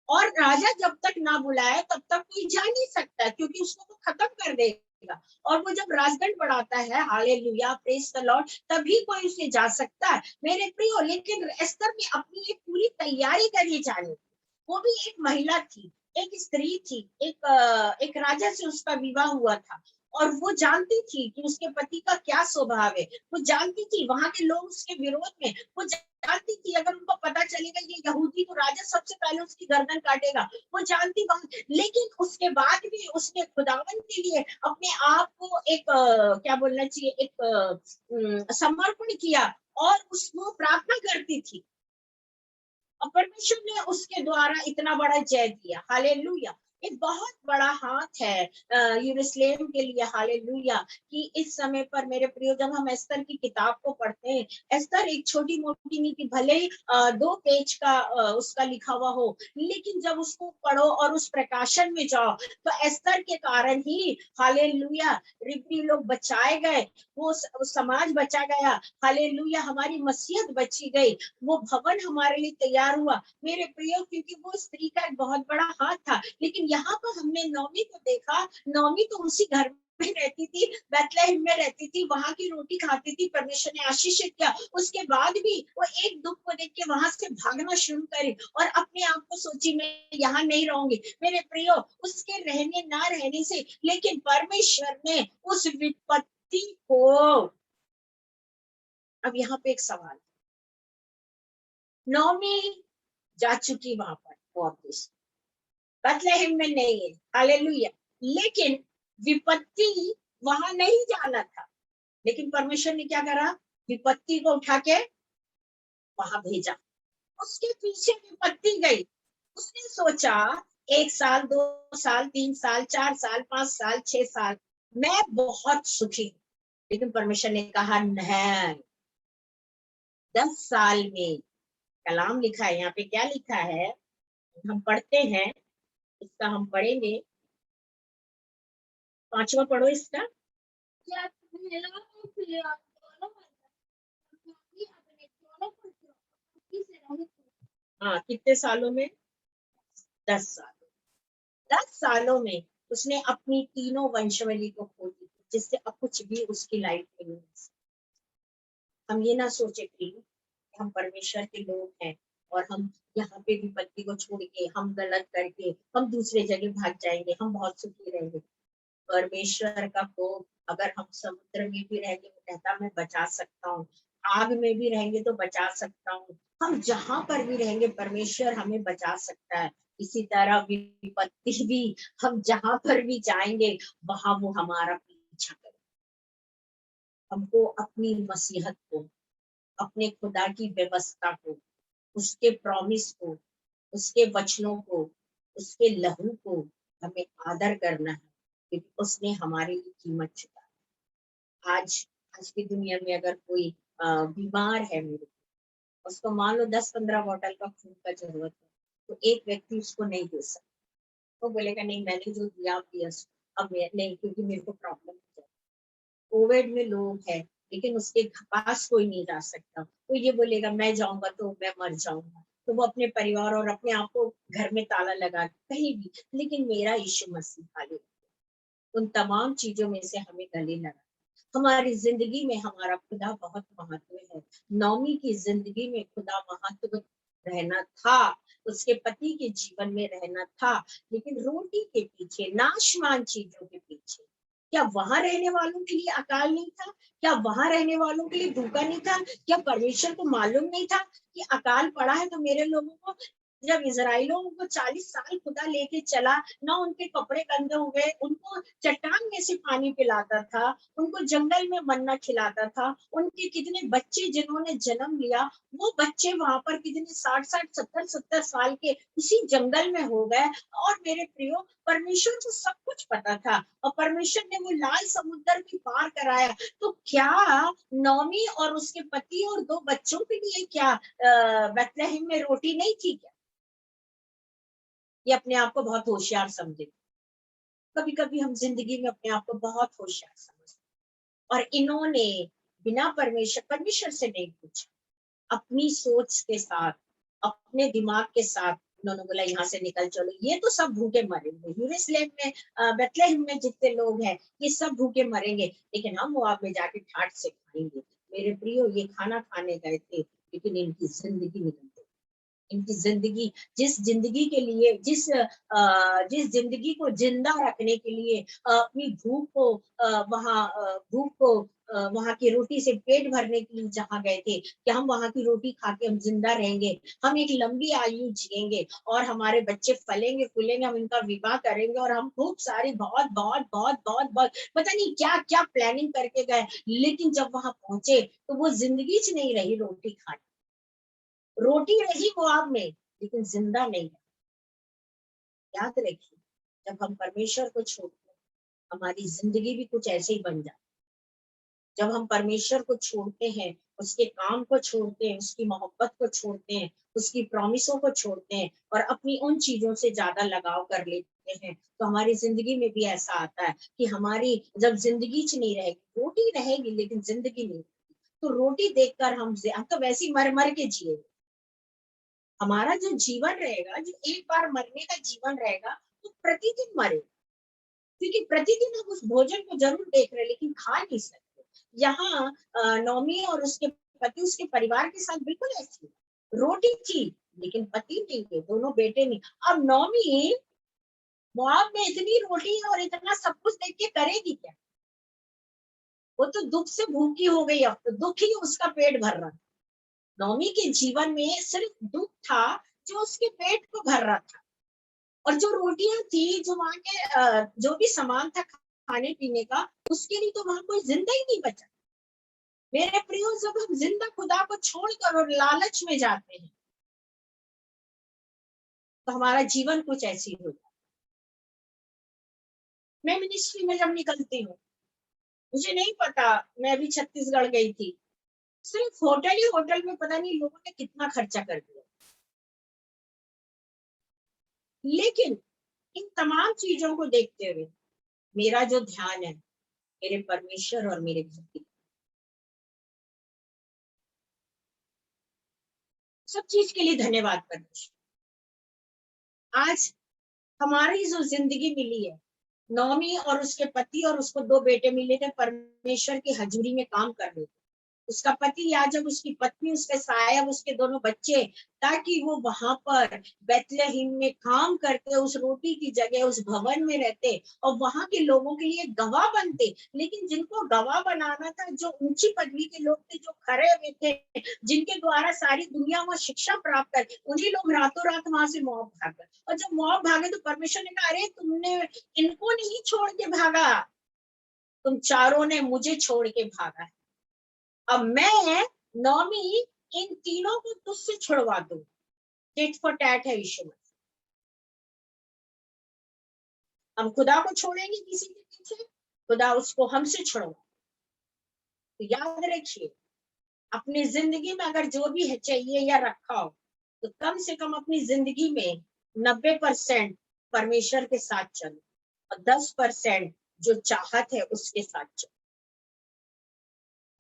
और राजा जब तक ना बुलाए तब तक कोई जा नहीं सकता, क्योंकि उसको तो खत्म कर देगा। और वो जब राजगढ़ बढ़ाता है, हालेलुया, प्रेज द लॉर्ड, तभी कोई उसे जा सकता है मेरे प्रियो। लेकिन एस्तर ने अपनी एक पूरी तैयारी करी जाने की। वो भी एक महिला थी, एक स्त्री थी, एक राजा से उसका विवाह हुआ था, और वो जानती थी कि उसके पति का क्या स्वभाव है। वो जानती थी वहां के लोग उसके विरोध में, वो जानती थी अगर उनको पता चलेगा ये यहूदी, तो राजा सबसे पहले उसकी गर्दन काटेगा। वो जानती वहां, लेकिन उसके बाद भी उसने खुदावन के लिए अपने आप को एक क्या बोलना चाहिए, एक समर्पण किया, और उसको प्रार्थना करती थी, और परमेश्वर ने उसके द्वारा इतना बड़ा जय दिया। हालेलुया। एक बहुत बड़ा हाथ है यरूशलेम के लिए। हालेलुया। कि इस समय पर मेरे प्रियो, जब हम एस्तर की किताब को पढ़ते हैं, एस्तर एक छोटी मोटी नहीं थी, भले ही 2 पेज का उसका लिखा हुआ हो, लेकिन जब उसको पढ़ो और उस प्रकाशन में जाओ, तो एस्तर के कारण ही, हालेलुया, रिबनी लोग बचाए गए, वो समाज बचा गया। हालेलुया, हमारी मसीहत बची गई, वो भवन हमारे लिए तैयार हुआ मेरे प्रियो, क्योंकि वो स्त्री का एक बहुत बड़ा हाथ था। लेकिन यहाँ पर हमने नौमी को देखा, नौमी तो उसी घर में रहती थी, बैतलहम में रहती थी, वहां की रोटी खाती थी, परमेश्वर ने आशीष किया। उसके बाद भी वो एक दुख को देख के वहां से भागना शुरू करी, और अपने आप को सोची मैं यहाँ नहीं रहूंगी मेरे प्रियो। उसके रहने ना रहने से, लेकिन परमेश्वर ने उस विपत्ति को, अब यहाँ पे एक सवाल, नौमी जा चुकी वहां पर वापिस, बैतलहम में नहीं है, हालेलुया, लेकिन विपत्ति वहां नहीं जाना था, लेकिन परमेश्वर ने क्या करा, विपत्ति को उठा के वहां भेजा। उसके पीछे विपत्ति गई, उसने सोचा 1 साल, 2 साल, 3 साल, 4 साल, 5 साल, 6 साल, मैं बहुत सुखी हूँ। लेकिन परमेश्वर ने कहा नहीं, 10 साल में, कलाम लिखा है यहाँ पे, क्या लिखा है हम पढ़ते हैं, इसका हम पढ़ेंगे, 5वां पढ़ो इसका। क्या महिला को फिर आप दोनों अपने दोनों पुत्रों से रहित हाँ, कितने सालों में, 10 साल, 10 सालों में उसने अपनी तीनों वंशावली को खो दी, जिससे अब कुछ भी उसकी लाइफ में नहीं। हम ये ना सोचे कि हम परमेश्वर के लोग हैं, और हम यहाँ पे विपत्ति को छोड़ के, हम गलत करके हम दूसरे जगह भाग जाएंगे, हम बहुत सुखी रहेंगे। परमेश्वर का कोप, अगर हम समुद्र में भी रहेंगे वो कहता मैं बचा सकता हूँ, आग में भी रहेंगे तो बचा सकता हूँ, हम जहां पर भी रहेंगे परमेश्वर हमें बचा सकता है। इसी तरह विपत्ति भी, हम जहां पर भी जाएंगे वहां वो हमारा पीछा करें। हमको अपनी मसीहत को, अपने खुदा की व्यवस्था को, उसके प्रॉमिस को, उसके वचनों को, उसके लहू को हमें आदर करना है, क्योंकि उसने हमारे लिए कीमत चुकाई। आज की दुनिया में अगर कोई बीमार है मेरे, उसको मान लो 10-15 बॉटल का खून का जरूरत है, तो एक व्यक्ति उसको नहीं दे सकता। वो बोलेगा नहीं, मैंने जो दिया दिया, अब मैं नहीं, क्योंकि मेरे को प्रॉब्लम है। कोविड में लोग हैं, लेकिन उसके पास कोई नहीं जा सकता, तो ये बोलेगा मैं जाऊंगा तो मैं मर जाऊंगा, तो वो अपने परिवार और अपने आप को घर में ताला लगा कहीं भी। लेकिन मेरा यीशु मसीह खाली, उन तमाम चीजों में से हमें गले लगा। हमारी जिंदगी में हमारा खुदा बहुत महत्व है। नौमी की जिंदगी में खुदा महत्व रहना था, उसके पति के जीवन में रहना था, लेकिन रोटी के पीछे, नाशवान चीजों के पीछे, क्या वहां रहने वालों के लिए अकाल नहीं था? क्या वहां रहने वालों के लिए भूखा नहीं था? क्या परमेश्वर को मालूम नहीं था कि अकाल पड़ा है? तो मेरे लोगों को, जब इजराइलों को 40 साल खुदा लेके चला, ना उनके कपड़े गंदे हुए, उनको चट्टान में से पानी पिलाता था, उनको जंगल में मन्ना खिलाता था, उनके कितने बच्चे जिन्होंने जन्म लिया, वो बच्चे वहां पर कितने 60-60, 70-70 साल के उसी जंगल में हो गए। और मेरे प्रियो, परमेश्वर को सब कुछ पता था, और परमेश्वर ने वो लाल समुद्र भी पार कराया। तो क्या नौमी और उसके पति और 2 बच्चों के लिए क्या बैतलहम में रोटी नहीं थी क्या? ये अपने आप को बहुत होशियार समझे। कभी कभी हम जिंदगी में अपने आप को बहुत होशियार समझते, और इन्होंने बिना परमेश्वर से नहीं पूछा, अपनी सोच के साथ, अपने दिमाग के साथ उन्होंने बोला यहाँ से निकल चलो, ये तो सब भूखे मरेंगे, यरूशलेम में बेथलेहम में जितने लोग हैं ये सब भूखे मरेंगे, लेकिन हम मोआब में जाके ठाट से खाएंगे। मेरे प्रियो, ये खाना खाने गए थे, लेकिन इनकी जिंदगी निकल गई। इनकी जिंदगी, जिस जिंदगी के लिए, जिस जिंदगी को जिंदा रखने के लिए अपनी भूख को भूख को वहां की रोटी से पेट भरने के लिए जहाँ गए थे कि हम वहां की रोटी खा के हम जिंदा रहेंगे, हम एक लंबी आयु जिएंगे और हमारे बच्चे फलेंगे फूलेंगे, हम इनका विवाह करेंगे और हम खूब सारी बहुत बहुत बहुत बहुत बहुत पता नहीं क्या क्या प्लानिंग करके गए, लेकिन जब वहां पहुंचे तो वो जिंदगी च नहीं रही रोटी खाने। रोटी रही मोआब में, लेकिन जिंदा नहीं है। याद रखिए, जब हम परमेश्वर को छोड़ते हैं, हमारी जिंदगी भी कुछ ऐसे ही बन जाती। जब हम परमेश्वर को छोड़ते हैं, उसके काम को छोड़ते हैं, उसकी मोहब्बत को छोड़ते हैं, उसकी प्रॉमिसों को छोड़ते हैं और अपनी उन चीजों से ज्यादा लगाव कर लेते हैं, तो हमारी जिंदगी में भी ऐसा आता है कि हमारी जब जिंदगी च नहीं रहेगी, रोटी रहेगी लेकिन जिंदगी नहीं, तो रोटी देखकर हम तो वैसे ही मर मर के जिए। हमारा जो जीवन रहेगा, जो एक बार मरने का जीवन रहेगा, तो प्रतिदिन मरे, क्योंकि प्रतिदिन हम उस भोजन को जरूर देख रहे हैं लेकिन खा नहीं सकते। यहाँ नौमी और उसके पति, उसके परिवार के साथ बिल्कुल ऐसी रोटी थी लेकिन पति नहीं थे, दोनों बेटे नहीं। अब नौमी मोआब में इतनी रोटी और इतना सब कुछ देख के करेगी क्या? वो तो दुख से भूखी हो गई, अब तो दुख ही उसका पेट भर रहा। नौमी के जीवन में सिर्फ दुख था जो उसके पेट को भर रहा था, और जो रोटियां थी, जो वहां के जो भी सामान था खाने पीने का, उसके लिए तो वहां कोई जिंदा ही नहीं बचा। मेरे प्रियो, जब हम जिंदा खुदा को छोड़कर और लालच में जाते हैं, तो हमारा जीवन कुछ ऐसी हो जाता है। मैं मिनिस्ट्री में जब निकलती हूँ, मुझे नहीं पता, मैं अभी छत्तीसगढ़ गई थी, सिर्फ होटल ही होटल में पता नहीं लोगों ने कितना खर्चा कर दिया, लेकिन इन तमाम चीजों को देखते हुए मेरा जो ध्यान है मेरे परमेश्वर और मेरे घर की, सब चीज के लिए धन्यवाद परमेश्वर। आज हमारी जो जिंदगी मिली है, नौमी और उसके पति और उसको दो बेटे मिले थे परमेश्वर की हजूरी में काम करने, उसका पति याजक, उसकी पत्नी, उसके सायब, उसके दोनों बच्चे, ताकि वो वहां पर बेथलेहम में काम करते, उस रोटी की जगह उस भवन में रहते और वहां के लोगों के लिए गवाह बनते। लेकिन जिनको गवाह बनाना था, जो ऊंची पदवी के लोग थे, जो खड़े हुए थे, जिनके द्वारा सारी दुनिया में शिक्षा प्राप्त कर, उन्हीं लोग रातों रात वहां से मोआब भाग गए। और जब मोआब भागे तो परमेश्वर ने कहा, अरे तुमने इनको नहीं छोड़ के भागा, तुम चारों ने मुझे छोड़ के भागा है। अब मैं नौमी इन तीनों को तुझसे छुड़वा दूं। टिट फॉर टैट है यीशु मसीह। हम खुदा को छोड़ेंगे किसी के पीछे, खुदा उसको हमसे छुड़वा। तो याद रखिए, अपनी जिंदगी में अगर जो भी है चाहिए या रखा हो, तो कम से कम अपनी जिंदगी में 90% परमेश्वर के साथ चलो और 10% जो चाहत है उसके साथ चलो।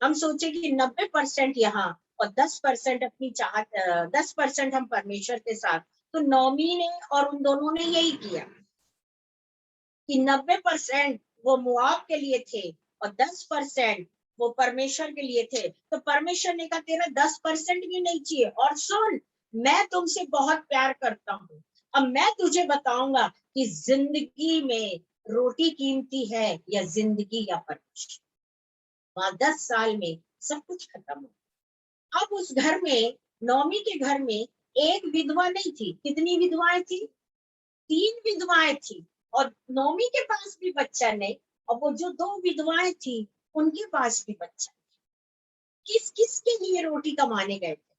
हम सोचे कि 90% यहाँ और 10% अपनी चाहत, 10% हम परमेश्वर के साथ। तो नौमी ने और उन दोनों ने यही किया कि 90% वो मुआब के लिए थे और 10% वो परमेश्वर के लिए थे। तो परमेश्वर ने कहा, तेरा 10% भी नहीं चाहिए, और सुन, मैं तुमसे बहुत प्यार करता हूँ। अब मैं तुझे बताऊंगा कि जिंदगी में रोटी कीमती है या जिंदगी या परमेश्वर। वहां 10 साल में सब कुछ खत्म हो। अब उस घर में, नौमी के घर में एक विधवा नहीं थी। कितनी विधवाएं थी? 3 विधवाएं थी। और नौमी के पास भी बच्चा नहीं, और वो जो 2 विधवाएं थी उनके पास भी बच्चा। किस किस के लिए रोटी कमाने गए थे?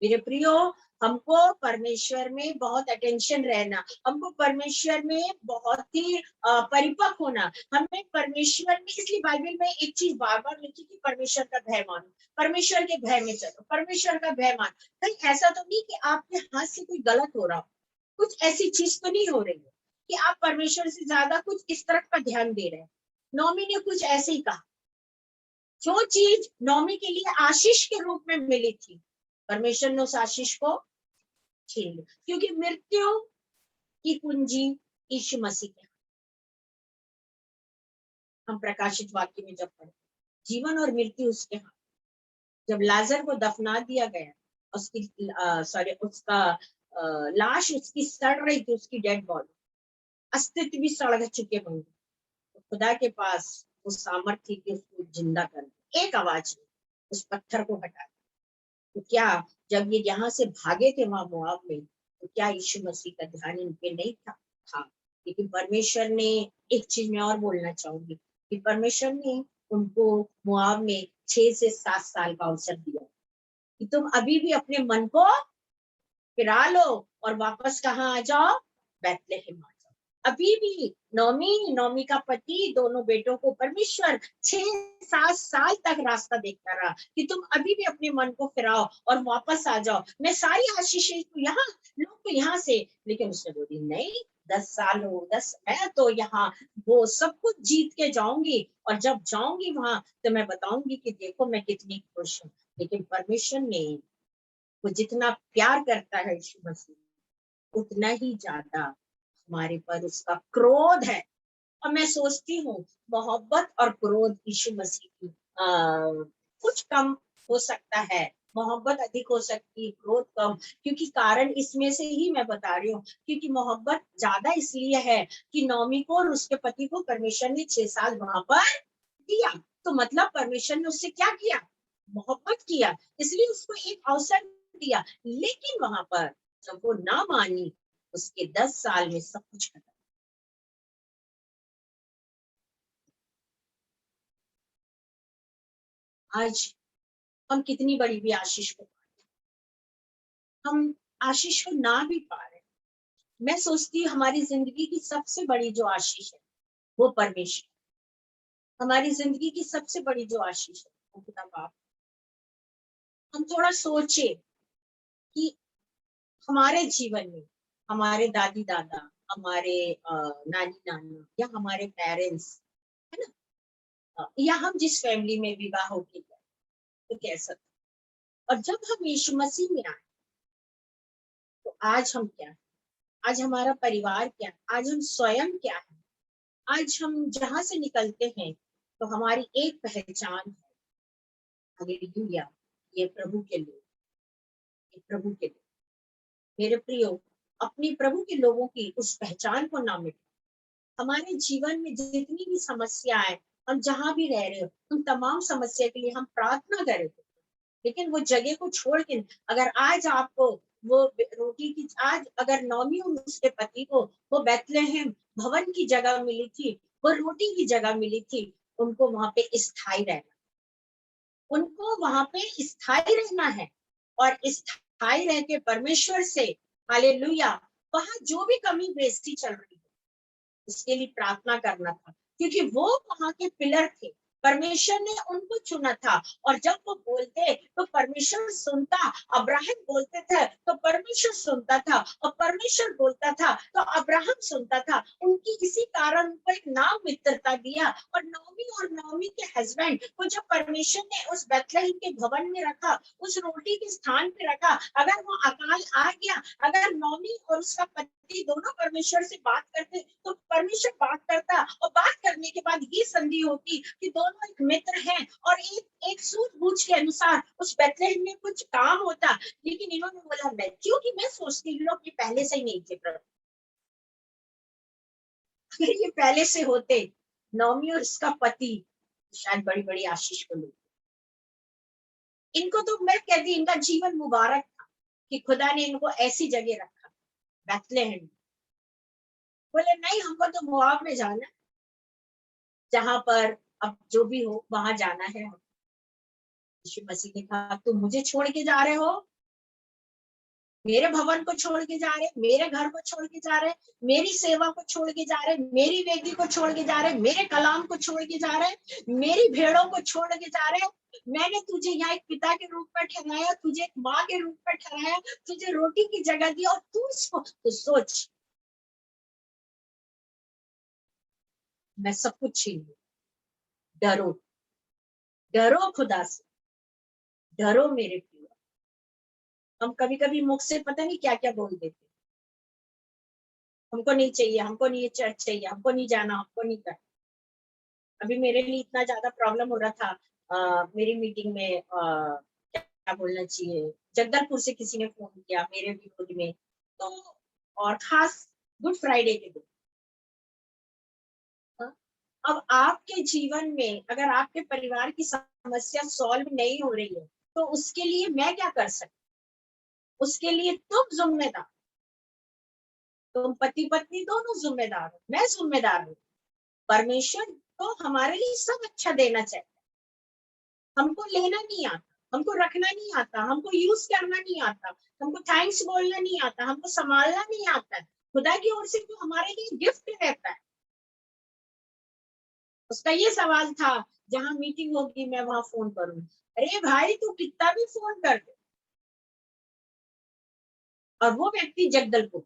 मेरे प्रियो, हमको परमेश्वर में बहुत अटेंशन रहना, हमको परमेश्वर में बहुत ही परिपक्व होना, हमें परमेश्वर में, इसलिए बाइबल में एक चीज बार बार लिखी कि परमेश्वर का भय मानो, परमेश्वर के भय में चलो, परमेश्वर का भय मान। कहीं ऐसा तो नहीं कि आपके हाथ से कोई गलत हो रहा हो, कुछ ऐसी चीज तो नहीं हो रही है कि आप परमेश्वर से ज्यादा कुछ इस तरफ का ध्यान दे रहे हैं। नौमी ने कुछ ऐसे ही कहा। जो चीज नौमी के लिए आशीष के रूप में मिली थी, परमेश्वर ने उस आशीष को छीन लो, क्योंकि मृत्यु की कुंजी यीशु मसीह के। हम प्रकाशित वाक्य में जब पढ़े, जीवन और मृत्यु उसके हाथ। जब लाजर को दफना दिया गया, उसकी उसका लाश उसकी सड़ रही थी, उसकी डेड बॉडी, अस्तित्व भी सड़ चुके होंगे, तो खुदा के पास वो सामर्थ्य थी कि उसको जिंदा कर दे। एक आवाज में उस पत्थर को हटा। तो क्या जब ये यहाँ से भागे थे वहां मोआब में, तो क्या यीशु मसीह का ध्यान इन पे नहीं था? लेकिन परमेश्वर ने, एक चीज मैं और बोलना चाहूंगी कि परमेश्वर ने उनको मोआब में 6 से 7 साल का अवसर दिया कि तुम अभी भी अपने मन को फिरा लो और वापस कहाँ आ जाओ? बैतलहम आ जाओ। अभी भी नौमी का पति, दोनों बेटों को परमेश्वर 6-7 साल तक रास्ता देखता रहा कि तुम अभी भी अपने मन को फिराओ और वापस आ जाओ, मैं सारी आशीषें तो यहाँ, लोग तो यहाँ से। लेकिन उसने बोली नहीं, 10 साल हो, 10, मैं तो यहाँ वो सब कुछ जीत के जाऊंगी, और जब जाऊंगी वहां तो मैं बताऊंगी कि देखो मैं कितनी खुश हूँ। लेकिन परमेश्वर ने, वो जितना प्यार करता है यीशु मसीह, उतना ही ज्यादा हमारे पर उसका क्रोध है। और मैं सोचती हूँ मोहब्बत और क्रोध यीशु मसीह की कुछ कम हो सकता है, मोहब्बत अधिक हो सकती है, क्रोध कम। क्योंकि कारण इसमें से ही मैं बता रही हूँ, क्योंकि मोहब्बत ज्यादा इसलिए है कि नौमी को और उसके पति को परमेश्वर ने 6 साल वहां पर दिया। तो मतलब परमेश्वर ने उससे क्या किया? मोहब्बत किया, इसलिए उसको एक अवसर दिया। लेकिन वहां पर जब वो ना मानी, उसके 10 साल में सब कुछ खत्म। आज हम कितनी बड़ी भी आशीष को, हम आशीष को ना भी पा रहे। मैं सोचती हूँ हमारी जिंदगी की सबसे बड़ी जो आशीष है वो परमेश्वर। हमारी जिंदगी की सबसे बड़ी जो आशीष है वो खुदा बाप। हम थोड़ा सोचे कि हमारे जीवन में हमारे दादी दादा, हमारे नानी नाना, या हमारे पेरेंट्स, है ना, या हम जिस फैमिली में विवाह होके गए, तो कैसा था। और जब हम यीशु मसीह में आए, तो आज हम क्या है? आज हमारा परिवार क्या है? आज हम स्वयं क्या है? आज हम जहां से निकलते हैं तो हमारी एक पहचान है। हालेलुया, ये प्रभु के लोग, ये प्रभु के लोग। मेरे प्रियो, अपनी प्रभु के लोगों की उस पहचान को ना मिटे। हमारे जीवन में जितनी भी समस्याएं, हम जहां भी रह रहे हो, उन तमाम समस्या के लिए हम प्रार्थना करें। लेकिन वो जगह को छोड़ के, अगर आज आपको वो रोटी की, आज अगर नौमी और उसके पति को वो बैतलहम भवन की जगह मिली थी, वो रोटी की जगह मिली थी, उनको वहां पे स्थायी रहना, उनको वहां पे स्थायी रहना है। और स्थायी रह के परमेश्वर से, हालेलुया, वहां जो भी कमी बेइज्जती चल रही है उसके लिए प्रार्थना करना था, क्योंकि वो वहां के पिलर थे। परमेश्वर ने उनको चुना था, और जब वो बोलते तो परमेश्वर सुनता। अब्राहम बोलते थे तो परमेश्वर सुनता था, और परमेश्वर बोलता था तो अब्राहम सुनता था। उनकी इसी कारण उनको एक नाम मित्रता दिया। और नौमी और नौमी के हस्बैंड को जब परमेश्वर ने उस बैतलहम के भवन में रखा, उस रोटी के स्थान पे रखा, अगर वो अकाल आ गया, अगर नौमी और उसका पति दोनों परमेश्वर से बात करते, तो परमेश्वर बात करता, और बात करने के बाद ये संधि होती कि दोनों एक मित्र हैं, और एक एक सूझबूझ के अनुसार उस बैतलहम में कुछ काम होता। लेकिन इन्होंने बोला मैं, क्योंकि मैं सोचती हूँ कि पहले से ही नहीं थे प्रभु। अगर ये पहले से होते, नौमी और उसका पति शायद बड़ी बड़ी आशीष को लेते। इनको तो मैं कहती, इनका जीवन मुबारक था कि खुदा ने इनको ऐसी जगह रखा, बैतलहम। बोले नहीं, हमको तो मोआब में जाना, जहां पर अब जो भी हो वहां जाना है। यीशु मसीह ने कहा तुम मुझे छोड़ के जा रहे हो, मेरे भवन को छोड़ के जा रहे, मेरे घर को छोड़ के जा रहे, मेरी सेवा को छोड़ के जा रहे, मेरी वेदी को छोड़ के जा रहे, मेरे कलाम को छोड़ के जा रहे, मेरी भेड़ों को छोड़ के जा रहे। मैंने तुझे यहाँ एक पिता के रूप में ठहराया, तुझे एक माँ के रूप में ठहराया, तुझे रोटी की जगह दी, और तू इसको तो सोच, मैं सब कुछ छीन लूं। डरो, डरो खुदा से, डरो मेरे प्रिय। हम कभी कभी मुख से पता नहीं क्या क्या बोल देते, हमको नहीं चाहिए, हमको नहीं चर्च चाहिए, हमको नहीं जाना, हमको नहीं करना। अभी मेरे लिए इतना ज्यादा प्रॉब्लम हो रहा था, मेरी मीटिंग में क्या बोलना चाहिए, जगदलपुर से किसी ने फोन किया मेरे विरोध में, तो और खास गुड फ्राइडे के दिन। अब आपके जीवन में अगर आपके परिवार की समस्या सॉल्व नहीं हो रही है, तो उसके लिए मैं क्या कर सकती, उसके लिए तुम जिम्मेदार, तुम पति पत्नी दोनों जिम्मेदार हो, मैं जिम्मेदार हूँ। परमेश्वर तो हमारे लिए सब अच्छा देना चाहिए, हमको लेना नहीं आता, हमको रखना नहीं आता, हमको यूज करना नहीं आता, हमको थैंक्स बोलना नहीं आता, हमको संभालना नहीं आता है। खुदा की ओर से तो हमारे लिए गिफ्ट रहता है। उसका ये सवाल था, जहां मीटिंग होगी मैं वहां फोन करूँ। अरे भाई तू कितना भी फोन कर दे। और वो व्यक्ति जगदलपुर,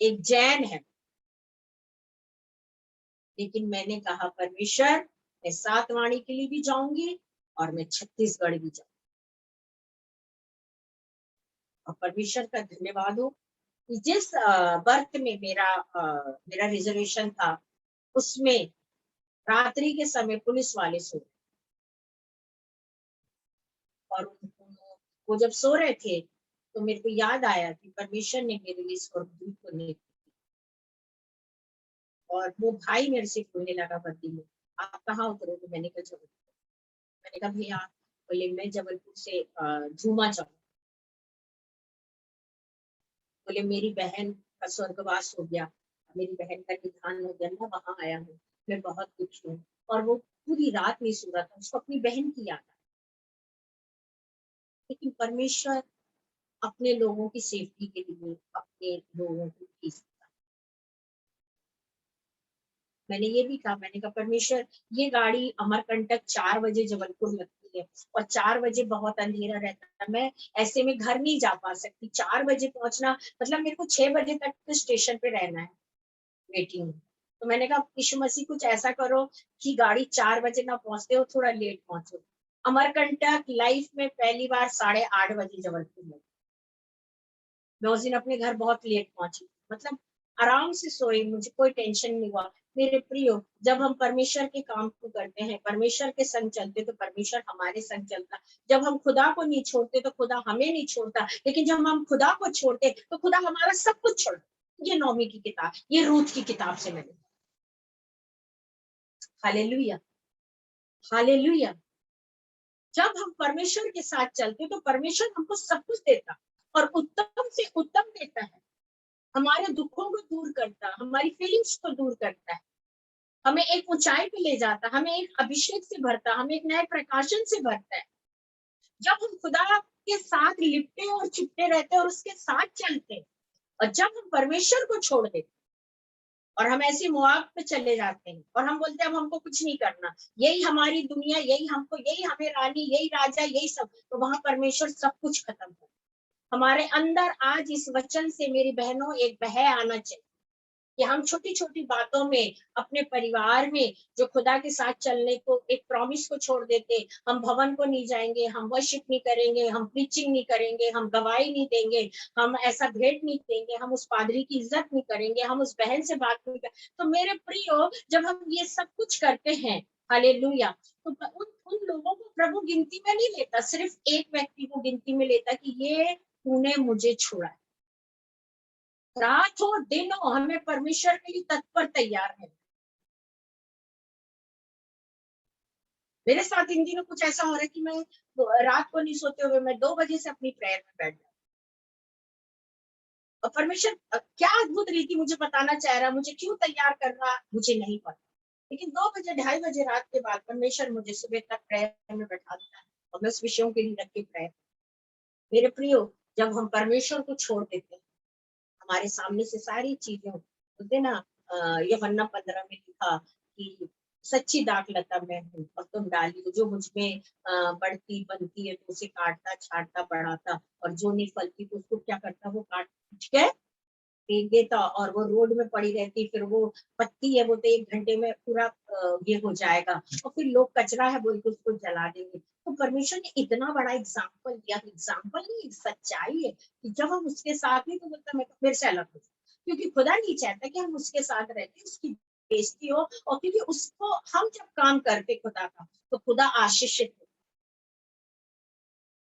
एक जैन है, लेकिन मैंने कहा परमेश्वर मैं सातवाणी के लिए भी जाऊंगी और मैं छत्तीसगढ़ भी जाऊंगी। और परमेश्वर का धन्यवाद हो कि जिस बर्थ में मेरा रिजर्वेशन था, उसमें रात्रि के समय पुलिस वाले सो रहे, और वो जब सो रहे थे तो मेरे को याद आया कि परमेश्वर ने मेरे लिए स्वर्गदूत को नहीं। और वो भाई मेरे से बोलने लगा वर्दी में, आप कहाँ उतरोगे? मैंने कहा जबलपुर। मैंने कहा भैया, बोले मैं जबलपुर से झूमा जाऊँ। बोले मेरी बहन का स्वर्गवास हो गया, मेरी बहन का निधन हो गया, मैं वहां आया हूँ, मैं बहुत दुखी हूँ। और वो पूरी रात नहीं सो रहा था, उसको अपनी बहन की याद आई। लेकिन परमेश्वर अपने लोगों की सेफ्टी के लिए अपने लोगों को भेजता है। मैंने ये भी कहा, मैंने कहा परमेश्वर ये गाड़ी अमरकंटक 4 बजे जबलपुर लगती है, और 4 बजे बहुत अंधेरा रहता है, मैं ऐसे में घर नहीं जा पा सकती। 4 बजे पहुंचना मतलब मेरे को 6 बजे तक तो स्टेशन पे रहना है वेटिंग में। तो मैंने कहा यीशु मसीह कुछ ऐसा करो कि गाड़ी 4 बजे ना पहुंचते हो, थोड़ा लेट पहुंचो। अमरकंटक लाइफ में पहली बार 8:30 बजे जबलपुर में। मैं उस दिन अपने घर बहुत लेट पहुंची, मतलब आराम से सोई, मुझे कोई टेंशन नहीं हुआ। मेरे प्रियो, जब हम परमेश्वर के काम को करते हैं, परमेश्वर के संग चलते, तो परमेश्वर हमारे संग चलता। जब हम खुदा को नहीं छोड़ते तो खुदा हमें नहीं छोड़ता, लेकिन जब हम खुदा को छोड़ते तो खुदा हमारा सब कुछ छोड़। ये नौमी की किताब, ये रूथ की किताब से मैंने। Hallelujah, hallelujah. जब हम परमेश्वर के साथ चलते तो परमेश्वर हमको सब कुछ देता, और उत्तम से उत्तम देता है। हमारे दुखों को दूर करता, हमारी फीलिंग्स को दूर करता है, हमें एक ऊंचाई पे ले जाता, हमें एक अभिषेक से भरता, हमें एक नए प्रकाशन से भरता है। जब हम खुदा के साथ लिपटे और चिपटे रहते हैं और उसके साथ चलते हैं, और जब हम परमेश्वर को छोड़ देते और हम ऐसे मुआब पे चले जाते हैं और हम बोलते हैं अब हमको कुछ नहीं करना, यही हमारी दुनिया, यही हमको, यही हमें रानी, यही राजा, यही सब, तो वहां परमेश्वर सब कुछ खत्म कर। हमारे अंदर आज इस वचन से मेरी बहनों एक भय आना चाहिए कि हम छोटी छोटी बातों में अपने परिवार में जो खुदा के साथ चलने को एक प्रॉमिस को छोड़ देते। हम भवन को नहीं जाएंगे, हम वर्शिप नहीं करेंगे, हम प्रीचिंग नहीं करेंगे, हम गवाही नहीं देंगे, हम ऐसा भेंट नहीं देंगे, हम उस पादरी की इज्जत नहीं करेंगे, हम उस बहन से बात नहीं करेंगे। तो मेरे प्रियो, जब हम ये सब कुछ करते हैं, हालेलुया, तो उन लोगों को प्रभु गिनती में नहीं लेता, सिर्फ एक व्यक्ति को गिनती में लेता कि ये तूने मुझे छोड़ा। रात हो दिन हो, हमें परमेश्वर के लिए तत्पर तैयार है। मेरे साथ इन दिनों कुछ ऐसा हो रहा है कि मैं रात को नहीं सोते हुए मैं 2 बजे से अपनी प्रेयर में बैठ जाती। और परमेश्वर क्या अद्भुत रीति मुझे बताना चाह रहा, मुझे क्यों तैयार कर रहा, मुझे नहीं पता। लेकिन 2 बजे 2:30 बजे रात के बाद परमेश्वर मुझे सुबह तक प्रेयर में बैठा देता है, और मैं उस विषयों के लिए रख के प्रेयर। मेरे प्रियो, जब हम परमेश्वर को छोड़ देते हैं, हमारे सामने से सारी चीजें होते ना। यूहन्ना 15 में लिखा कि सच्ची दाखलता मैं हूँ, और तुम डाली जो मुझ में बढ़ती बनती है तो उसे काटता छाटता बढ़ाता, और जो नहीं फलती तो उसको क्या करता, वो काट के फेंक देता, और वो रोड में पड़ी रहती, फिर वो पत्ती है वो तो 1 घंटे में पूरा ये हो जाएगा, और फिर लोग कचरा है बोल के उसको जला देंगे। तो परमेश्वर ने इतना बड़ा एग्जाम्पल दिया, एग्जाम्पल नहीं, सच्चाई है कि जब हम उसके साथ नहीं तो मतलब मैं मेरे से अलग हो, क्योंकि खुदा नहीं चाहता कि हम उसके साथ रहते उसकी बेइज्जती हो, और क्योंकि उसको हम जब काम करते खुदा का तो खुदा आशीषित हो।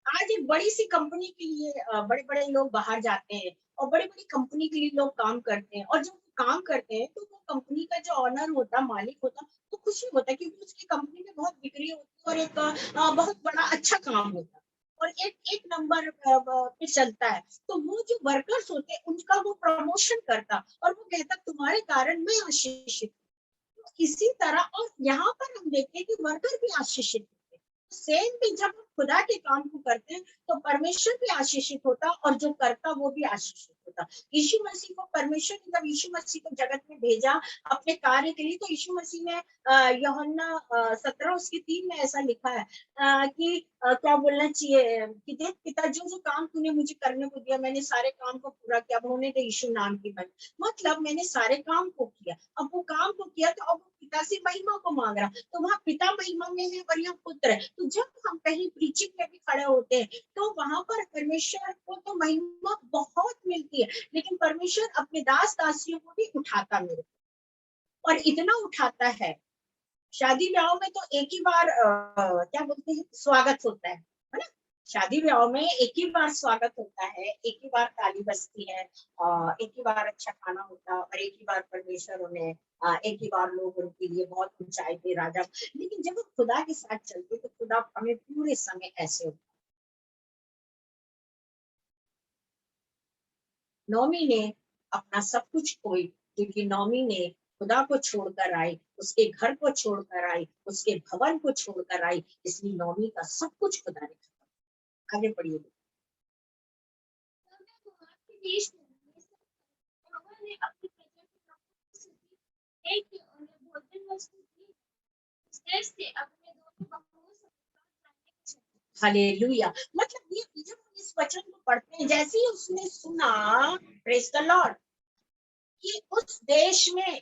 आज एक बड़ी सी कंपनी के लिए बड़े बड़े लोग बाहर जाते हैं और बड़ी बड़ी कंपनी के लिए लोग काम करते हैं, और जब वो काम करते हैं तो वो कंपनी का जो ऑनर होता, मालिक होता, तो खुशी होता है क्योंकि उसकी कंपनी में बहुत बिक्री होती है और एक बहुत बड़ा अच्छा काम होता है और एक एक नंबर पे चलता है। तो वो जो वर्कर्स होते हैं उनका वो प्रमोशन करता और वो कहता तुम्हारे कारण मैं आशीषित हूं। तो इसी तरह और यहाँ पर हम देखते हैं कि वर्कर भी आशीषित होते हैं। सेम भी जब हम खुदा के काम को करते हैं तो परमेश्वर भी आशीषित होता और जो करता वो भी आशीषित होता। यीशु मसीह को परमेश्वर ने जब यीशु मसीह को जगत में भेजा अपने कार्य के लिए, तो यीशु मसीह ने यूहन्ना 17 उसके 3 में ऐसा लिखा है कि क्या बोलना चाहिए कि देख पिता जो जो काम तूने मुझे करने को दिया मैंने सारे काम को पूरा किया, अब होने दे यीशु नाम की बन। मतलब मैंने सारे काम को किया, अब वो काम को किया तो अब वो पिता से महिमा को मांग रहा, तो वहां पिता महिमा में है और यहाँ पुत्र है। तो जब हम कहीं प्रीचिंग में भी खड़े होते हैं तो वहां पर परमेश्वर को तो महिमा बहुत मिलती है, लेकिन परमेश्वर अपने दास दासियों को भी उठाता मेरे को, और इतना उठाता है। शादी ब्याह में तो एक ही बार क्या बोलते हैं स्वागत होता है ना। शादी ब्याह में एक ही बार स्वागत होता है, एक ही बार ताली बजती है, एक ही बार अच्छा खाना होता है और एक ही बार परमेश्वर उन्हें एक ही बार लोग उनके लिए बहुत ऊंचाई पे राजा। लेकिन जब वो खुदा के साथ चलते तो खुदा हमें पूरे समय ऐसे होता। नौमी ने अपना सब कुछ खोई क्योंकि नौमी ने खुदा को छोड़कर आई, उसके घर को छोड़कर आई, उसके भवन को छोड़कर आई, इसलिए नौमी का सब कुछ खुदा ने खत्म। आगे पढ़िए। तब मैं मोआब के देश में यहोवा ने अपनी प्रजा के लोगों से है कि उन्हें भोजन वस्तु दी, इस देश से अपने दोनों बहुओं से जाने की शक्ति। हालेलुया। मतलब ये जब हम इस वचन को पढ़ते हैं, जैसे ही उसने सुना, प्रेज द लॉर्ड, कि उस देश में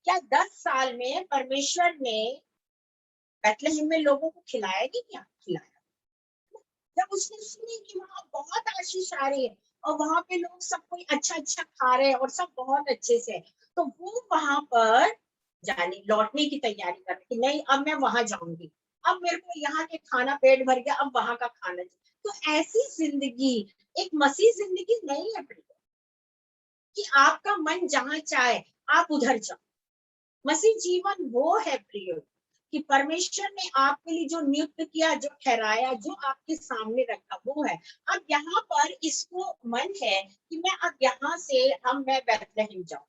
क्या 10 साल में परमेश्वर ने बैतलहम में लोगों को खिलाया कि क्या खिलाया। जब उसने सुनी कि वहां बहुत आशीष आ रही है और वहां पे लोग सब कोई अच्छा अच्छा खा रहे हैं और सब बहुत अच्छे से है, तो वो वहां पर जाने लौटने की तैयारी कर रही कि नहीं अब मैं वहां जाऊंगी, अब मेरे को यहाँ के खाना पेट भर गया, अब वहां का खाना। तो ऐसी जिंदगी एक मसीह जिंदगी नहीं है प्रिय, कि आपका मन जहां चाहे आप उधर जाओ। मसीह जीवन वो है प्रिय कि परमेश्वर ने आपके लिए जो नियुक्त किया, जो ठहराया, जो आपके सामने रखा वो है। अब यहाँ पर इसको मन है कि मैं अब यहाँ से हम मैं बैतलहम जाऊं,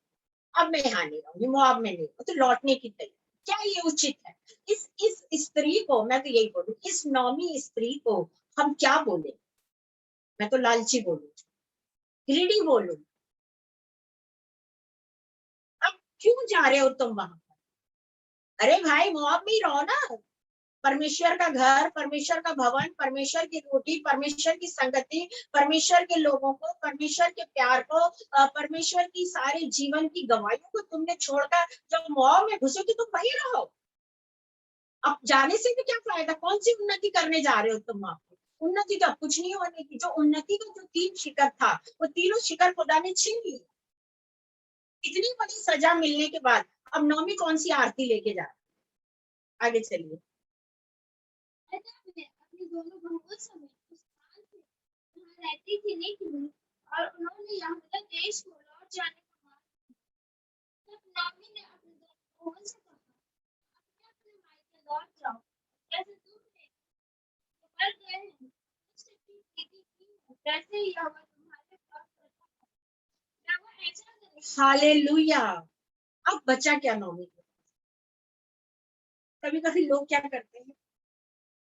अब मैं यहाँ नहीं रहूंगी, मोआब में नहीं, तो लौटने की तैयारी। क्या ये उचित है? इस स्त्री को मैं तो यही बोलूं, इस नौमी स्त्री को हम क्या बोले? मैं तो लालची बोलूं, ग्रीडी बोलूं। अब क्यों जा रहे हो तुम वहां? अरे भाई मोआब में ही रहो ना। परमेश्वर का घर, परमेश्वर का भवन, परमेश्वर की रोटी, परमेश्वर की संगति, परमेश्वर के लोगों को, परमेश्वर के प्यार को, परमेश्वर की सारे जीवन की गवाहियों को तुमने छोड़कर जब मोआब में घुसे तो तुम वहीं रहो। अब जाने से भी क्या फायदा? कौन सी उन्नति करने जा रहे हो तुम वहां पे? उन्नति तो अब कुछ नहीं होने की। जो उन्नति का जो 3 शिखर था वो तीनों शिखर खुदा ने छीन लिया। इतनी बड़ी सजा मिलने के बाद अब नौमी कौन सी आरती लेके जा रहा है? आगे चलिए। अतः मैं अपने दोनों बहुओं समेत उस स्थान से जहाँ रहती थी निकली, और उन्होंने यहूदा देश को लौट जाने का मार्ग। तब नामी ने अपने दोनों बहुओं से कहा, अपने अपने मायके लौट जाओ, जैसे तुमने कर गए हैं उससे की रीति की है, वैसे ही यहोवा तुम्हारे पास करता है। क्या वो ऐसा करेगा? हालेलुया। अब बचा क्या नौमी को? कभी कभी लोग क्या करते हैं,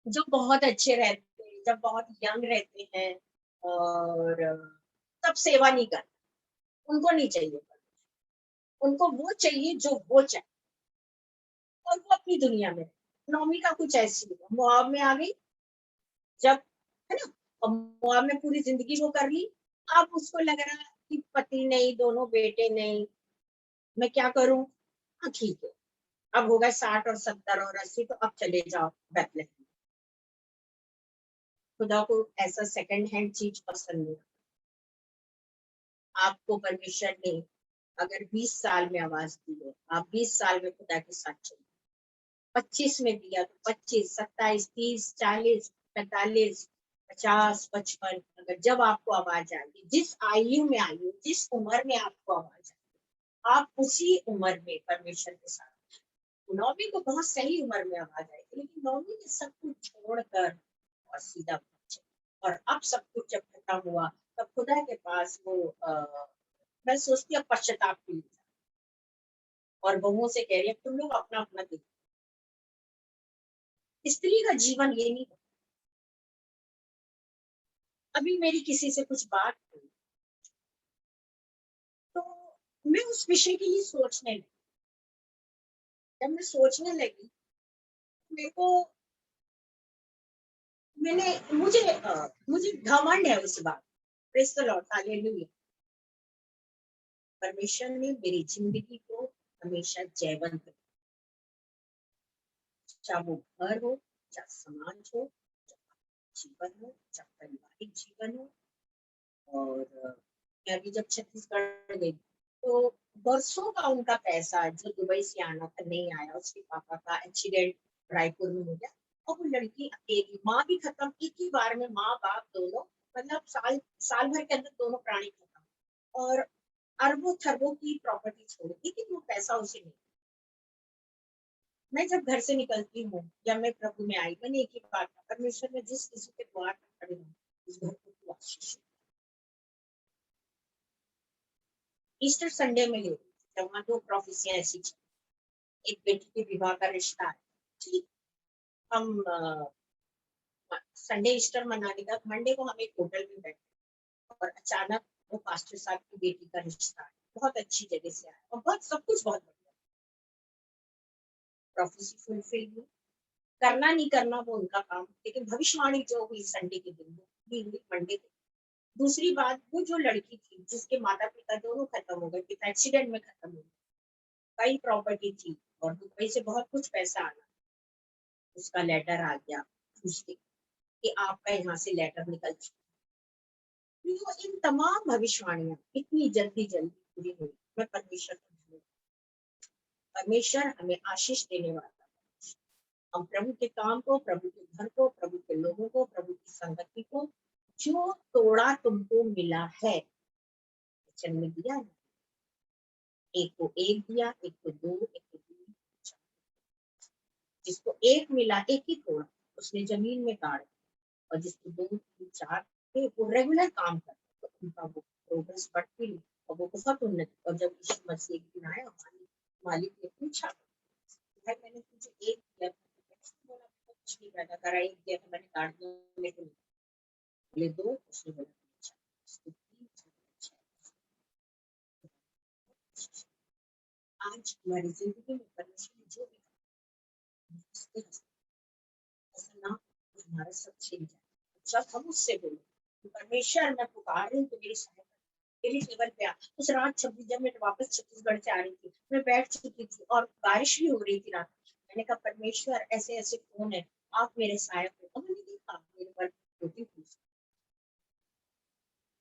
जो बहुत अच्छे रहते हैं, जब बहुत यंग रहते हैं और तब सेवा नहीं करते, उनको नहीं चाहिए, उनको वो चाहिए जो वो चाहिए और वो अपनी दुनिया में। नौमी का कुछ ऐसी हुआ, मुआब में आ गई जब, है ना, और मुआब में पूरी जिंदगी वो कर ली। अब उसको लग रहा कि पति नहीं, दोनों बेटे नहीं, मैं क्या करूं? हाँ ठीक है, अब हो गए 60 और 70 और 80, तो अब चले जाओ बैतलहम। खुदा को ऐसा सेकंड हैंड चीज पसंद नहीं। आपको परमेश्वर ने अगर 20 साल में आवाज दी है, आप 20 साल में खुदा के साथ चलिए। 25 में दिया तो 25, 27, 30, 40, 45, 50, 55, अगर जब आपको आवाज आएगी, जिस आयु में आयु, जिस उम्र में आपको आवाज आएगी, आप उसी उम्र में परमेश्वर के साथ। 9वीं को बहुत सही उम्र में आवाज आएगी, लेकिन 9वीं में सब कुछ छोड़कर और सीधा पहुंचे। और अब सब कुछ जब खत्म हुआ, तब खुदा के पास वो मैं सोचती हूँ पश्चाताप के लिए, और बहुओं से कह रही है तुम लोग अपना अपना देखो। स्त्री का जीवन ये नहीं। अभी मेरी किसी से कुछ बात हुई, तो मैं उस विषय के लिए सोचने लगी। जब मैं सोचने लगी, मेरे को मुझे घमंड है उस बात। Praise the lord, hallelujah. परमेश्वर ने मेरी जिंदगी को हमेशा जयवंत रखा। चाहे वो घर हो, चाहे समाज हो, चाहे जीवन हो, चाहे पारिवारिक जीवन हो। और मैं अभी जब छत्तीसगढ़ गई, तो बरसों का उनका पैसा जो दुबई से आना था नहीं आया। उसके पापा का एक्सीडेंट रायपुर में हो गया, और वो लड़की अकेली, माँ भी खत्म, एक ही बार में माँ बाप दोनों, मतलब साल साल भर के अंदर दोनों प्राणी खत्म। और अरबों खरबों की प्रॉपर्टी छोड़ी, लेकिन वो पैसा उसे नहीं। मैं जब घर से निकलती हूँ, जब मैं प्रभु में आई, मैंने एक ही बात कहा, परमेश्वर में जिस किसी के द्वार पर खड़ी हूँ, उस घर को तू आशीष दे। ईस्टर संडे में ले, जब वहाँ 2 प्रोफेसियां ऐसी चली। एक बेटी के विवाह का रिश्ता है, ठीक। हम संडे ईस्टर मनाने का, मंडे को हम एक होटल में बैठे, और अचानक वो पास्टर साहब की बेटी का रिश्ता है, बहुत अच्छी जगह से आया, और बहुत सब कुछ बहुत बढ़िया। प्रोफेसी फुलफिल हुई। करना नहीं करना वो उनका काम, लेकिन भविष्यवाणी जो हुई संडे के दिन वो भी हुई मंडे को। दूसरी बात, वो जो लड़की थी जिसके माता पिता दोनों खत्म हो गए, पिता एक्सीडेंट में खत्म हो गए, कई प्रॉपर्टी थी, और दुबई से बहुत कुछ पैसा आना, उसका लेटर आ गया ट्यूसडे कि आपका यहाँ से लेटर निकल चुका है। तो इन तमाम भविष्यवाणियां इतनी जल्दी जल्दी पूरी हुई। मैं परमेश्वर को धन्यवाद। परमेश्वर हमें आशीष देने वाला है। हम प्रभु के काम को, प्रभु के घर को, प्रभु के लोगों को, प्रभु की संगति को, जो तोड़ा तुमको मिला है, वचन में दिया है। एक को एक दिया, एक को दो, एक को तीन, जिसको एक मिला एक ही तोड़ा, उसने जमीन में गाड़, और जिसको 2, 3, 4 थे, वो रेगुलर काम करते, तो उनका वो प्रोग्रेस बढ़ती रही, और वो बहुत उन्नति। और जब यीशु मसीह एक दिन आया, मालिक ने पूछा, भाई मैंने तुझे एक दिया था, तो बोला कुछ नहीं पैदा करा, एक दिया था मैंने गाड़ दिया, मेरे को बोले 2, उसने बोला अच्छा, उसको 3, अच्छा। आज हमारी जिंदगी में परमेश्वर ने जो भी कहा, उसके ऐसा ना हो हमारा सब छिन जाए। जब हम उससे बोले कि परमेश्वर मैं पुकार रही हूँ तो मेरी सहायता, मेरी लेवल पे आ। उस रात 26 जब मैं वापस छत्तीसगढ़ से आ रही थी, मैं बैठ चुकी थी और बारिश भी हो रही थी रात। मैंने कहा परमेश्वर ऐसे ऐसे कौन है, आप मेरे सहायक हो। और मैंने देखा मेरे पर होती थी।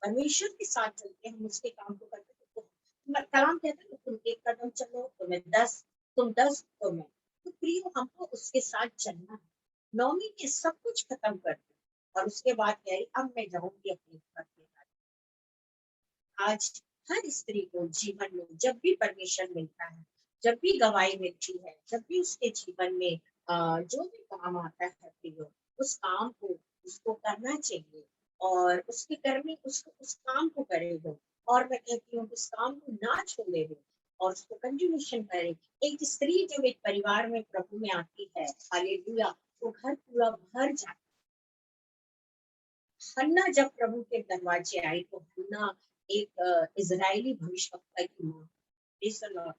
परमेश्वर के साथ चलते हम उसके काम को करते, तो कलाम कहता है तुम एक कदम चलो तो मैं 10, तुम 10 तो मैं। तो प्रियो हमको उसके साथ चलना है। 9वीं में सब कुछ खत्म कर दिया, और उसके बाद कह रही अब मैं जाऊंगी अपने घर पे। आज हर स्त्री को जीवन में जब भी परमेश्वर मिलता है, जब भी गवाही मिलती है, जब भी उसके जीवन में जो भी काम आता है प्रियो, उस काम को उसको करना चाहिए, और उसके कर्मी उसको उस काम को करे वो। और मैं कहती हूँ उस काम को ना छोड़े वो, और उसको कंटिन्यूशन करे। एक स्त्री जब एक परिवार में प्रभु में आती है, हालेलुया, वो घर पूरा भर जाता है। हन्ना जब प्रभु के दरवाजे आई, तो हन्ना एक इजरायली भविष्यवक्ता की माँ, प्रेज़ द लॉर्ड।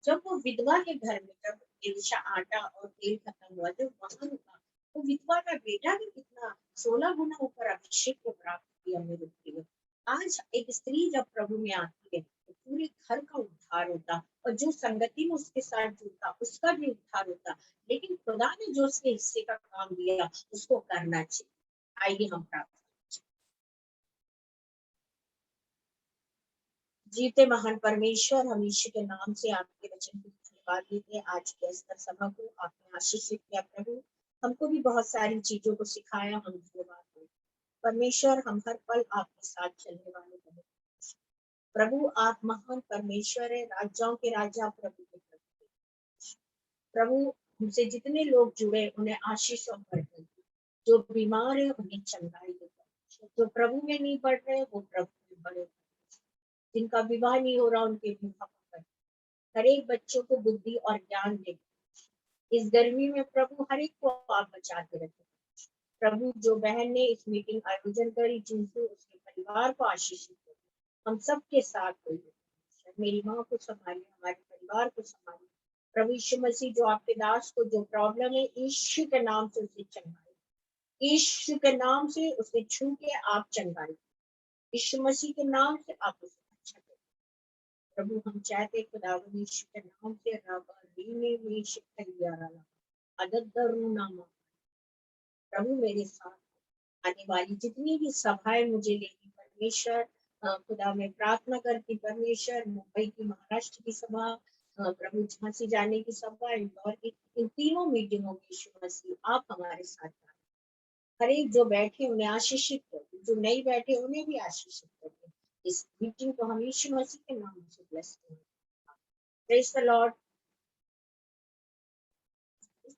जब वो विधवा के घर में, जब एलिशा आटा और तेल खत्म हुआ, जब वहां रुका, तो विधवा का बेटा भी कितना 16 गुना ऊपर अभिषेक को प्राप्त किया मेरे प्रिय। आज एक स्त्री जब प्रभु में आती है, तो पूरे घर का उद्धार होता, और जो संगति में उसके साथ जुड़ता उसका भी उद्धार होता। लेकिन खुदा ने जो उसके हिस्से का काम दिया उसको करना चाहिए। आइए हम प्रार्थना। जीते महान परमेश्वर, हम यीशु के नाम से आपके वचन को धन्यवाद देते हैं। आज के स्तर सभा को आपने आशीषित किया प्रभु, हमको भी बहुत सारी चीजों को सिखाया, हम धन्यवाद देते परमेश्वर। हम हर पल आपके साथ चलने वाले बने प्रभु। आप महान परमेश्वर है, राजाओं के राजा, प्रभु के प्रभु। प्रभु हमसे जितने लोग जुड़े उन्हें आशीष और बरकत, जो बीमार है उन्हें चंगाई दे, जो प्रभु में नहीं बढ़ रहे वो प्रभु में बढ़े, जिनका विवाह नहीं हो रहा उनके विवाह कर, हर एक बच्चों को बुद्धि और ज्ञान दे। इस गर्मी में प्रभु हर एक को आप बचाते रखे प्रभु। जो बहन ने इस मीटिंग आयोजन करी, जिनसे उसके परिवार को आशीषित हो, हम सबके साथ हो। मेरी माँ को संभालिए, हमारे परिवार को संभालिए प्रभु यीशु मसीह। जो आपके दास को जो प्रॉब्लम है, यीशु के नाम से उसे चंगाई, यीशु के नाम से उसे छू के आप चंगाई, यीशु मसीह के नाम से आप उसे अच्छा करें प्रभु। हम चाहते खुदा यीशु के नाम से प्रभु मेरे साथ आने वाली जितनी भी सभाएं मुझे लेगी परमेश्वर, खुदा मैं प्रार्थना करती परमेश्वर, मुंबई की, महाराष्ट्र की सभा, प्रभु झांसी जाने की सभा, इंदौर की, इन तीनों मीटिंगों में यीशु मसीह आप हमारे साथ हैं। हर एक जो बैठे उन्हें आशीषित करते, जो नहीं बैठे उन्हें भी आशीषित करते। इस मीटिंग को हम यीशु मसीह के नाम से ब्लेस करें। Praise the Lord.